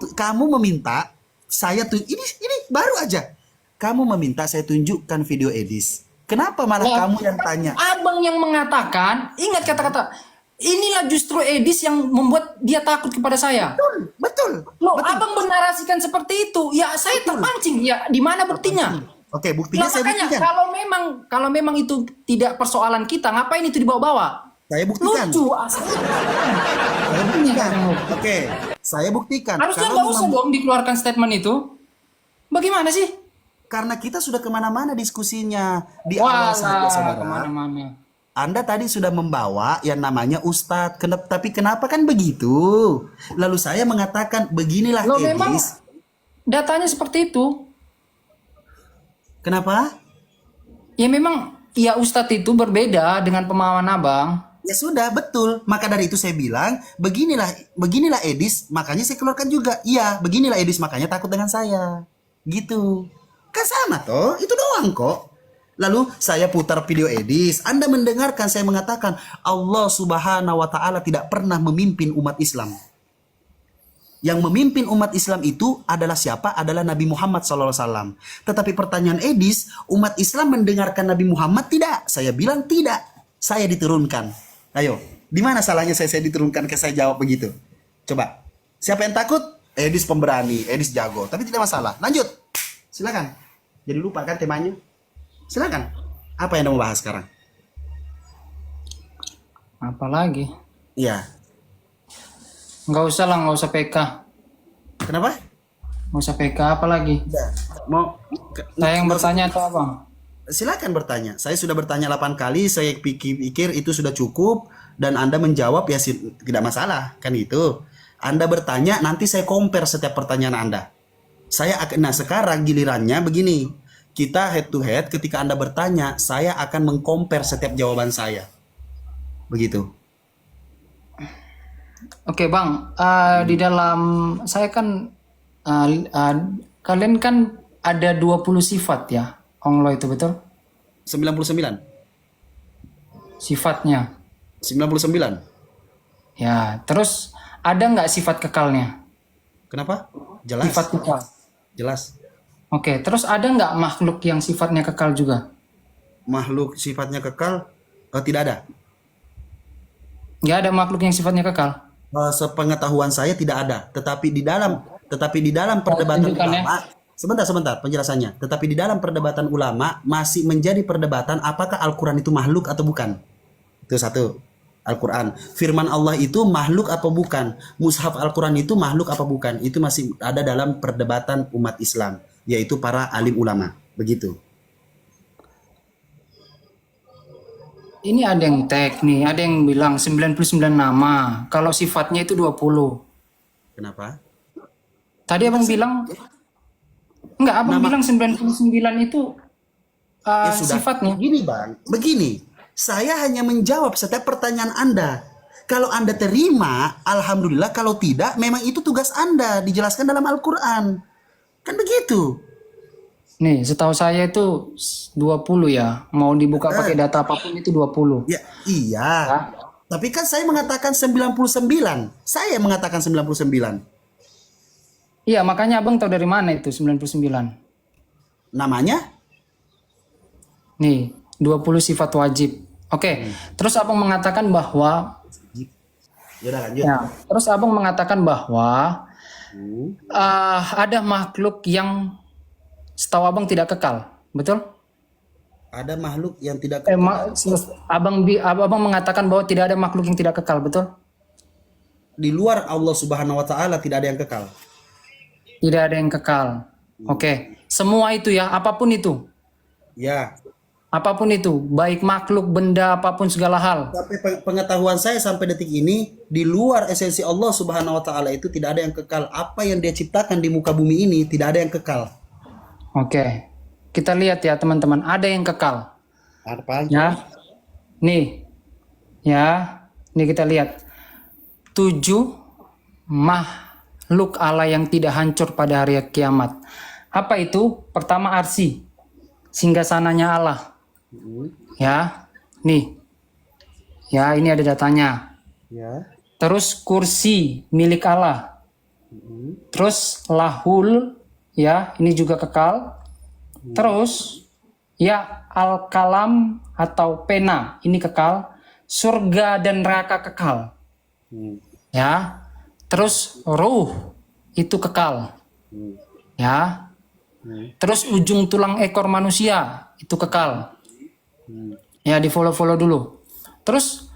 S1: kamu meminta saya tuh ini baru aja. Kamu meminta saya tunjukkan video Edis. Kenapa malah
S2: Lah,
S1: kamu yang tanya?
S2: Abang yang mengatakan, ingat kata-kata, inilah justru Edis yang membuat dia takut kepada saya.
S1: Betul.
S2: Loh, abang menarasikan seperti itu, ya saya terpancing. Ya, di mana buktinya?
S1: Oke, buktinya
S2: Lah,
S1: saya
S2: makanya
S1: buktikan.
S2: kalau memang itu tidak persoalan kita, ngapain itu dibawa-bawa?
S1: Saya buktikan.
S2: Lucu asli.
S1: Saya buktikan. Oke, saya buktikan.
S2: Harusnya
S1: Kalau
S2: nggak usah
S1: memang-
S2: dong dikeluarkan statement itu. Bagaimana sih?
S1: Karena kita sudah kemana-mana diskusinya di awal saja, saudara.
S2: Kemana-mana.
S1: Anda tadi sudah membawa yang namanya Ustadz, tapi kenapa kan begitu? Lalu saya mengatakan beginilah
S2: Loh, memang
S1: Edis.
S2: datanya seperti itu.
S1: Kenapa?
S2: Ya memang, ya Ustadz itu berbeda dengan pemahaman abang.
S1: Ya sudah, betul. Maka dari itu saya bilang, beginilah Edis, makanya saya keluarkan juga. Iya, beginilah Edis, makanya takut dengan saya. Gitu. Kan sama toh, itu doang kok. Lalu saya putar video Edis, Anda mendengarkan saya mengatakan Allah Subhanahu wa taala tidak pernah memimpin umat Islam. Yang memimpin umat Islam itu adalah siapa? Adalah Nabi Muhammad SAW. Tetapi pertanyaan Edis, umat Islam mendengarkan Nabi Muhammad tidak? Saya bilang tidak. Saya diturunkan. Ayo, di mana salahnya saya diturunkan ke saya jawab begitu? Coba. Siapa yang takut? Edis pemberani, Edis jago. Tapi tidak masalah. Lanjut. Silakan. Jadi lupa kan temanya? Silakan. Apa yang Anda mau bahas sekarang?
S2: Apalagi?
S1: Iya.
S2: Nggak usah lah, nggak usah PK.
S1: Kenapa?
S2: Nggak usah PK, apalagi?
S1: Udah. Mau
S2: Saya yang bertanya atau abang?
S1: silakan bertanya. Saya sudah bertanya 8 kali, saya pikir itu sudah cukup. dan Anda menjawab ya tidak masalah, kan itu. Anda bertanya, nanti saya compare setiap pertanyaan Anda. Nah sekarang gilirannya begini, kita head to head. Ketika Anda bertanya, saya akan mengcompare setiap jawaban saya. Begitu.
S2: Oke Bang, di dalam saya kan kalian kan ada 20 sifat ya, Allah itu betul?
S1: 99.
S2: Sifatnya.
S1: 99.
S2: Ya, terus ada nggak sifat kekalnya?
S1: Kenapa? Jelas.
S2: Sifat kekal.
S1: Jelas.
S2: Oke, terus ada nggak makhluk yang sifatnya kekal juga?
S1: Makhluk sifatnya kekal? Tidak ada.
S2: Nggak ada makhluk yang sifatnya kekal.
S1: Sepengetahuan saya tidak ada. Tetapi di dalam perdebatan
S2: tunjukkan ya.
S1: ulama, sebentar penjelasannya. Tetapi di dalam perdebatan ulama masih menjadi perdebatan apakah Al-Quran itu makhluk atau bukan. Itu satu. Al-Quran. Firman Allah itu makhluk apa bukan? Mushaf Al-Quran itu makhluk apa bukan? Itu masih ada dalam perdebatan umat Islam, yaitu para alim ulama. Begitu.
S2: Ini ada yang tag nih, ada yang bilang 99 nama. Kalau sifatnya itu 20.
S1: Kenapa?
S2: Tadi abang bilang, enggak, abang bilang 99 itu
S1: Ya sudah.
S2: sifatnya.
S1: Begini Bang, begini. Saya hanya menjawab setiap pertanyaan Anda. Kalau Anda terima, alhamdulillah. Kalau tidak, memang itu tugas Anda. Dijelaskan dalam Al-Quran. Kan begitu.
S2: Nih, setahu saya itu 20 ya. Mau dibuka pakai data apapun itu 20.
S1: Ya, iya. Tapi kan saya mengatakan 99. Saya mengatakan 99.
S2: Iya, makanya abang tahu dari mana itu 99.
S1: Namanya?
S2: Nih, 20 sifat wajib. Oke, terus abang mengatakan bahwa
S1: Yaudah lanjut.
S2: ya, terus abang mengatakan bahwa ada makhluk yang setahu abang tidak kekal, betul?
S1: Ada makhluk yang tidak
S2: Abang mengatakan bahwa tidak ada makhluk yang tidak kekal, betul?
S1: di luar Allah Subhanahu wa taala, tidak ada yang kekal.
S2: Tidak ada yang kekal. Oke, semua itu ya, apapun itu.
S1: Ya.
S2: Apapun itu, baik makhluk, benda, apapun segala hal.
S1: Sampai pengetahuan saya sampai detik ini, di luar esensi Allah Subhanahu wa taala itu tidak ada yang kekal. Apa yang Dia ciptakan di muka bumi ini tidak ada yang kekal.
S2: Oke. Kita lihat ya, teman-teman, ada yang kekal.
S1: Apa?
S2: Ya. Nih. Ya, nih kita lihat. 7 makhluk Allah yang tidak hancur pada hari kiamat. Apa itu? Pertama, arsy, singgasananya Allah. Ya, nih. Ya, ini ada datanya.
S1: Ya.
S2: Terus kursi milik Allah. Terus lahul, ya, ini juga kekal. Terus ya al-kalam atau pena, ini kekal. Surga dan neraka kekal. Ya. Terus ruh itu kekal. Ya. Terus ujung tulang ekor manusia itu kekal. Ya, di follow dulu. Terus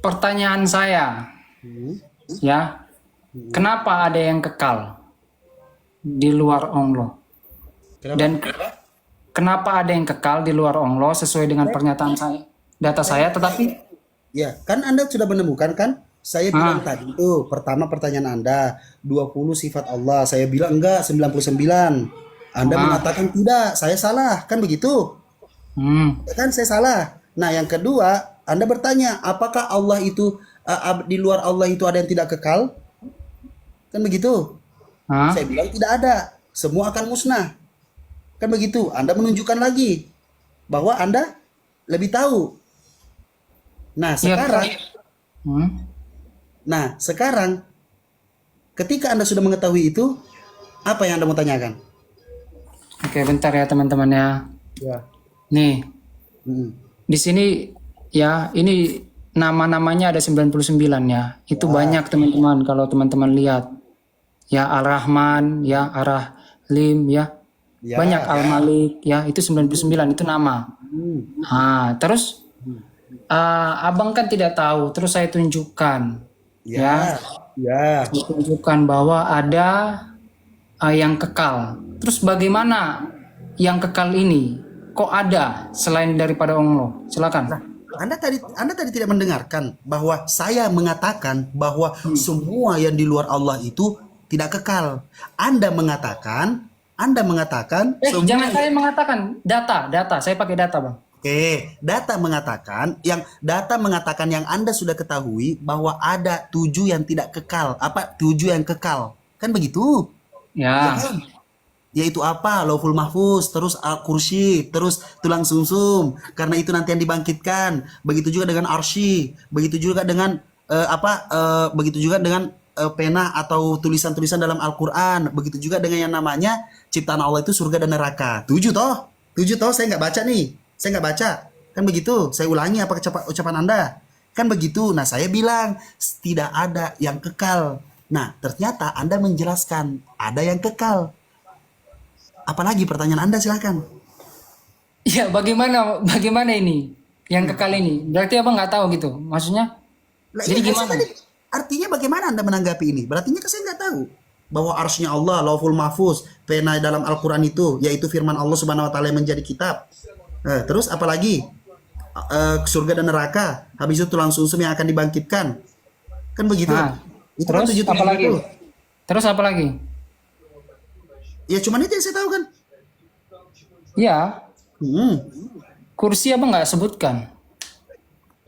S2: pertanyaan saya, ya, kenapa ada yang kekal di luar Allah?
S1: Kenapa?
S2: Dan kenapa ada yang kekal di luar Allah sesuai dengan pernyataan saya, data saya, tetapi
S1: Ya, kan Anda sudah menemukan kan? Saya bilang tadi itu, pertama pertanyaan Anda, 20 sifat Allah. Saya bilang enggak, 99. Anda mengatakan tidak, saya salah. Kan begitu? Kan saya salah. Nah, yang kedua, Anda bertanya, apakah Allah itu di luar Allah itu ada yang tidak kekal? Kan begitu? Saya bilang tidak ada. Semua akan musnah. Kan begitu? Anda menunjukkan lagi bahwa Anda lebih tahu. Nah, sekarang ketika Anda sudah mengetahui itu, apa yang Anda mau tanyakan?
S2: Oke, bentar ya teman-teman ya.
S1: Ya.
S2: Nih, di sini ya, ini nama-namanya ada 99 ya. Itu banyak teman-teman kalau teman-teman lihat. Ya, Al-Rahman, ya, Ar-Rahim, ya.
S1: Ya,
S2: Banyak Al-Malik, ya, itu 99 itu nama. Terus abang kan tidak tahu, terus saya tunjukkan. Ya. Tunjukkan bahwa ada yang kekal. Terus bagaimana yang kekal ini? Kok ada selain daripada Allah? Silakan.
S1: Anda tadi tidak mendengarkan bahwa saya mengatakan bahwa semua yang di luar Allah itu tidak kekal. Anda mengatakan semua.
S2: Jangan saya mengatakan data. Saya pakai data, Bang.
S1: Oke, data mengatakan yang Anda sudah ketahui bahwa ada 7 yang tidak kekal. 7 yang kekal. Kan begitu?
S2: Ya.
S1: Kan? Yaitu apa? Lauhul Mahfuz, terus Kursi, terus tulang sumsum. Karena itu nanti yang dibangkitkan. Begitu juga dengan arsy, begitu juga dengan pena atau tulisan-tulisan dalam Al-Qur'an. Begitu juga dengan yang namanya ciptaan Allah itu surga dan neraka. 7 toh? 7 toh, saya nggak baca nih. Saya nggak baca. Kan begitu. Saya ulangi apa ucapan Anda. Kan begitu. Nah, saya bilang tidak ada yang kekal. Nah, ternyata Anda menjelaskan ada yang kekal. Apalagi pertanyaan Anda, silakan.
S2: Iya, bagaimana ini yang kekal ini? Berarti Abang nggak tahu gitu, maksudnya?
S1: Lah,
S2: Jadi
S1: iya,
S2: gimana?
S1: artinya bagaimana Anda menanggapi ini? Berarti kan saya nggak tahu bahwa arsy-nya Allah, Lauhul Mahfuz, pena dalam Al-Qur'an itu, yaitu firman Allah Subhanahu wa taala yang menjadi kitab. Terus apalagi? Surga dan neraka, habis itu tulang sumsum yang akan dibangkitkan. Kan begitu?
S2: Nah,
S1: Itu kan
S2: terus
S1: 7
S2: apa lagi?
S1: itu.
S2: Terus apa lagi?
S1: Ya cuman itu yang saya tahu kan.
S2: Iya,
S1: Hmm.
S2: kursi Abang nggak sebutkan.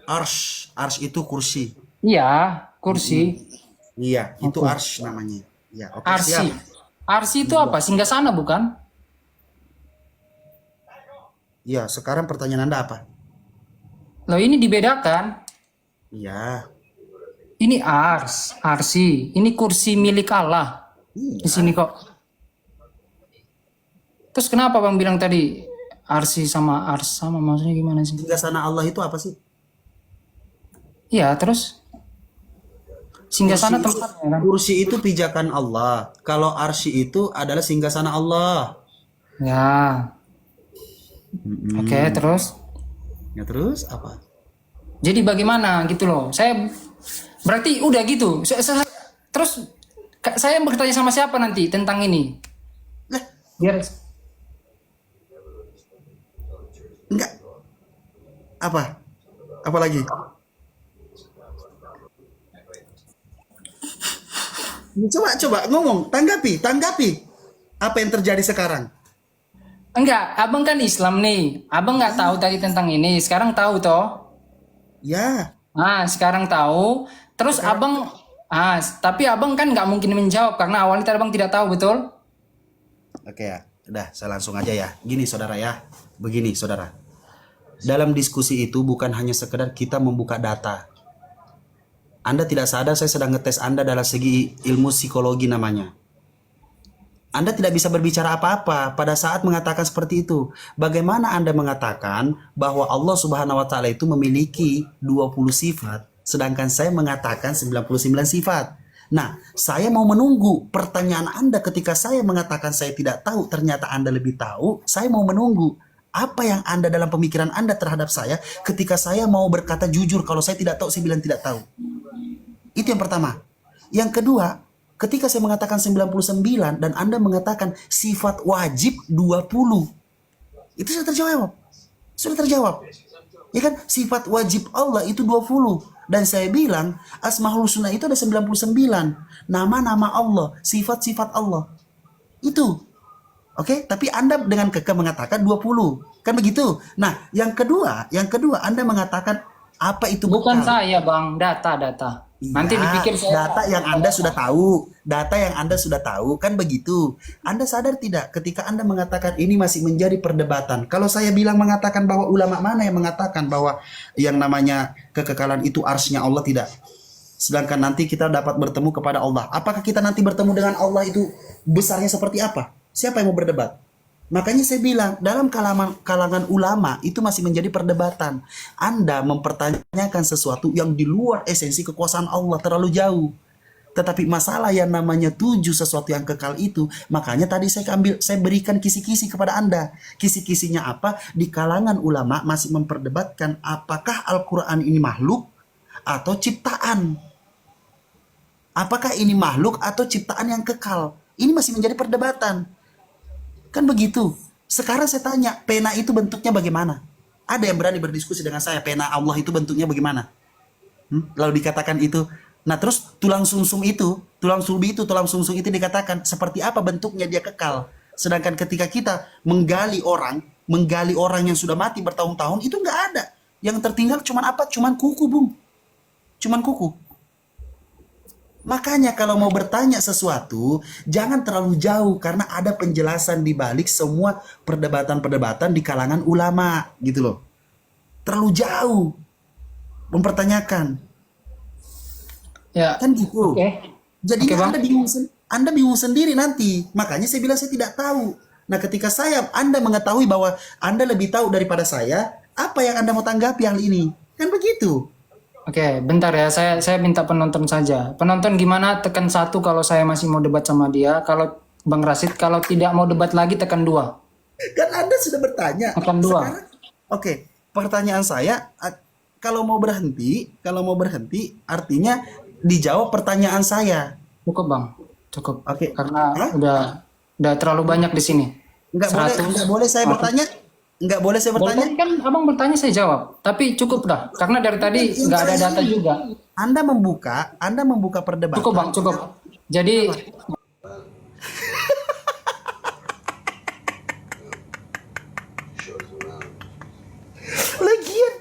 S1: Ars itu kursi.
S2: Iya, kursi.
S1: Iya, itu ars namanya. Ya, oke,
S2: Arsi.
S1: siap.
S2: Arsi itu apa? Singgasana bukan?
S1: Iya, sekarang pertanyaan Anda apa?
S2: Loh, ini dibedakan.
S1: Iya.
S2: Ini arsi. Ini kursi milik Allah.
S1: Iya.
S2: Di sini kok. Terus kenapa Bang bilang tadi arsi sama ars sama, maksudnya gimana sih?
S1: Singgasana Allah itu apa sih?
S2: Iya, terus singgasana tempatnya kan?
S1: Kursi itu pijakan Allah. Kalau arsy itu adalah singgasana Allah.
S2: Ya. Oke, terus.
S1: Ya terus apa?
S2: Jadi bagaimana gitu loh? Saya berarti udah gitu. Terus saya bertanya sama siapa nanti tentang ini?
S1: Lah,
S2: Biar
S1: enggak. Apa? Apa lagi? Coba ngomong, tanggapi. Apa yang terjadi sekarang?
S2: enggak, Abang kan Islam nih. Abang nggak tahu tadi tentang ini. Sekarang tahu toh?
S1: Ya,
S2: Nah, sekarang tahu. Terus Abang tapi Abang kan nggak mungkin menjawab karena awalnya tadi Abang tidak tahu, betul?
S1: oke ya. Udah, saya langsung aja ya. Gini saudara ya. Begini saudara. Dalam diskusi itu bukan hanya sekedar kita membuka data. Anda tidak sadar saya sedang ngetes Anda dalam segi ilmu psikologi namanya. Anda tidak bisa berbicara apa-apa pada saat mengatakan seperti itu. Bagaimana Anda mengatakan bahwa Allah Subhanahu wa taala itu memiliki 20 sifat, sedangkan saya mengatakan 99 sifat. Nah, saya mau menunggu pertanyaan Anda ketika saya mengatakan saya tidak tahu, ternyata Anda lebih tahu. Saya mau menunggu apa yang Anda dalam pemikiran Anda terhadap saya ketika saya mau berkata jujur kalau saya tidak tahu, saya bilang tidak tahu. Itu yang pertama. Yang kedua, ketika saya mengatakan 99 dan Anda mengatakan sifat wajib 20. Itu sudah terjawab. Sudah terjawab. Ya kan? Sifat wajib Allah itu 20. Dan saya bilang Asmaul Husna itu ada 99. Nama-nama Allah, sifat-sifat Allah. Itu. Oke, tapi Anda dengan kekeh mengatakan 20. Kan begitu? Nah, yang kedua Anda mengatakan apa itu
S2: Bukan
S1: bekal?
S2: saya, Bang. Data. Nanti
S1: Iya,
S2: dipikir saya.
S1: data yang Anda sudah tahu kan begitu. Anda sadar tidak ketika Anda mengatakan ini masih menjadi perdebatan. Kalau saya bilang mengatakan bahwa ulama mana yang mengatakan bahwa yang namanya kekekalan itu arsy-nya Allah, tidak. Sedangkan nanti kita dapat bertemu kepada Allah. Apakah kita nanti bertemu dengan Allah itu besarnya seperti apa? Siapa yang mau berdebat? Makanya saya bilang dalam kalangan ulama itu masih menjadi perdebatan. Anda mempertanyakan sesuatu yang di luar esensi kekuasaan Allah, terlalu jauh. Tetapi masalah yang namanya 7 sesuatu yang kekal itu, makanya tadi saya berikan kisi-kisi kepada Anda. Kisi-kisinya apa? Di kalangan ulama masih memperdebatkan apakah Al-Qur'an ini makhluk atau ciptaan. Apakah ini makhluk atau ciptaan yang kekal? Ini masih menjadi perdebatan. Kan begitu. Sekarang saya tanya, pena itu bentuknya bagaimana? Ada yang berani berdiskusi dengan saya, pena Allah itu bentuknya bagaimana? Lalu dikatakan itu. Nah terus tulang sumsum itu, tulang sulbi itu, tulang sumsum itu dikatakan seperti apa bentuknya dia kekal. Sedangkan ketika kita menggali orang yang sudah mati bertahun-tahun itu nggak ada. Yang tertinggal cuman apa? Cuman kuku, Bung. Cuman kuku. Makanya kalau mau bertanya sesuatu, jangan terlalu jauh karena ada penjelasan di balik semua perdebatan-perdebatan di kalangan ulama, gitu loh. Terlalu jauh mempertanyakan.
S2: Ya.
S1: Kan gitu.
S2: Oke.
S1: Jadinya
S2: Bang.
S1: Anda bingung sendiri nanti. Makanya saya bilang saya tidak tahu. Nah, ketika Anda mengetahui bahwa Anda lebih tahu daripada saya, apa yang Anda mau tanggapi hal ini? Kan begitu.
S2: Oke, bentar ya. Saya minta penonton saja. Penonton gimana? Tekan 1 kalau saya masih mau debat sama dia. Kalau Bang Rasid kalau tidak mau debat lagi tekan 2.
S1: Kan Anda sudah bertanya.
S2: Tekan 2.
S1: Sekarang, oke, pertanyaan saya, kalau mau berhenti artinya dijawab pertanyaan saya.
S2: Cukup, Bang. Cukup.
S1: Oke.
S2: Karena
S1: Hah?
S2: udah terlalu banyak di sini.
S1: Enggak boleh saya bertanya. Enggak boleh saya
S2: Dari
S1: bertanya.
S2: tadi kan Abang bertanya saya jawab. Tapi cukup dah. Karena dari tadi nggak ada data juga.
S1: Anda membuka perdebatan.
S2: Cukup, Bang. Cukup. Jadi
S1: Lagian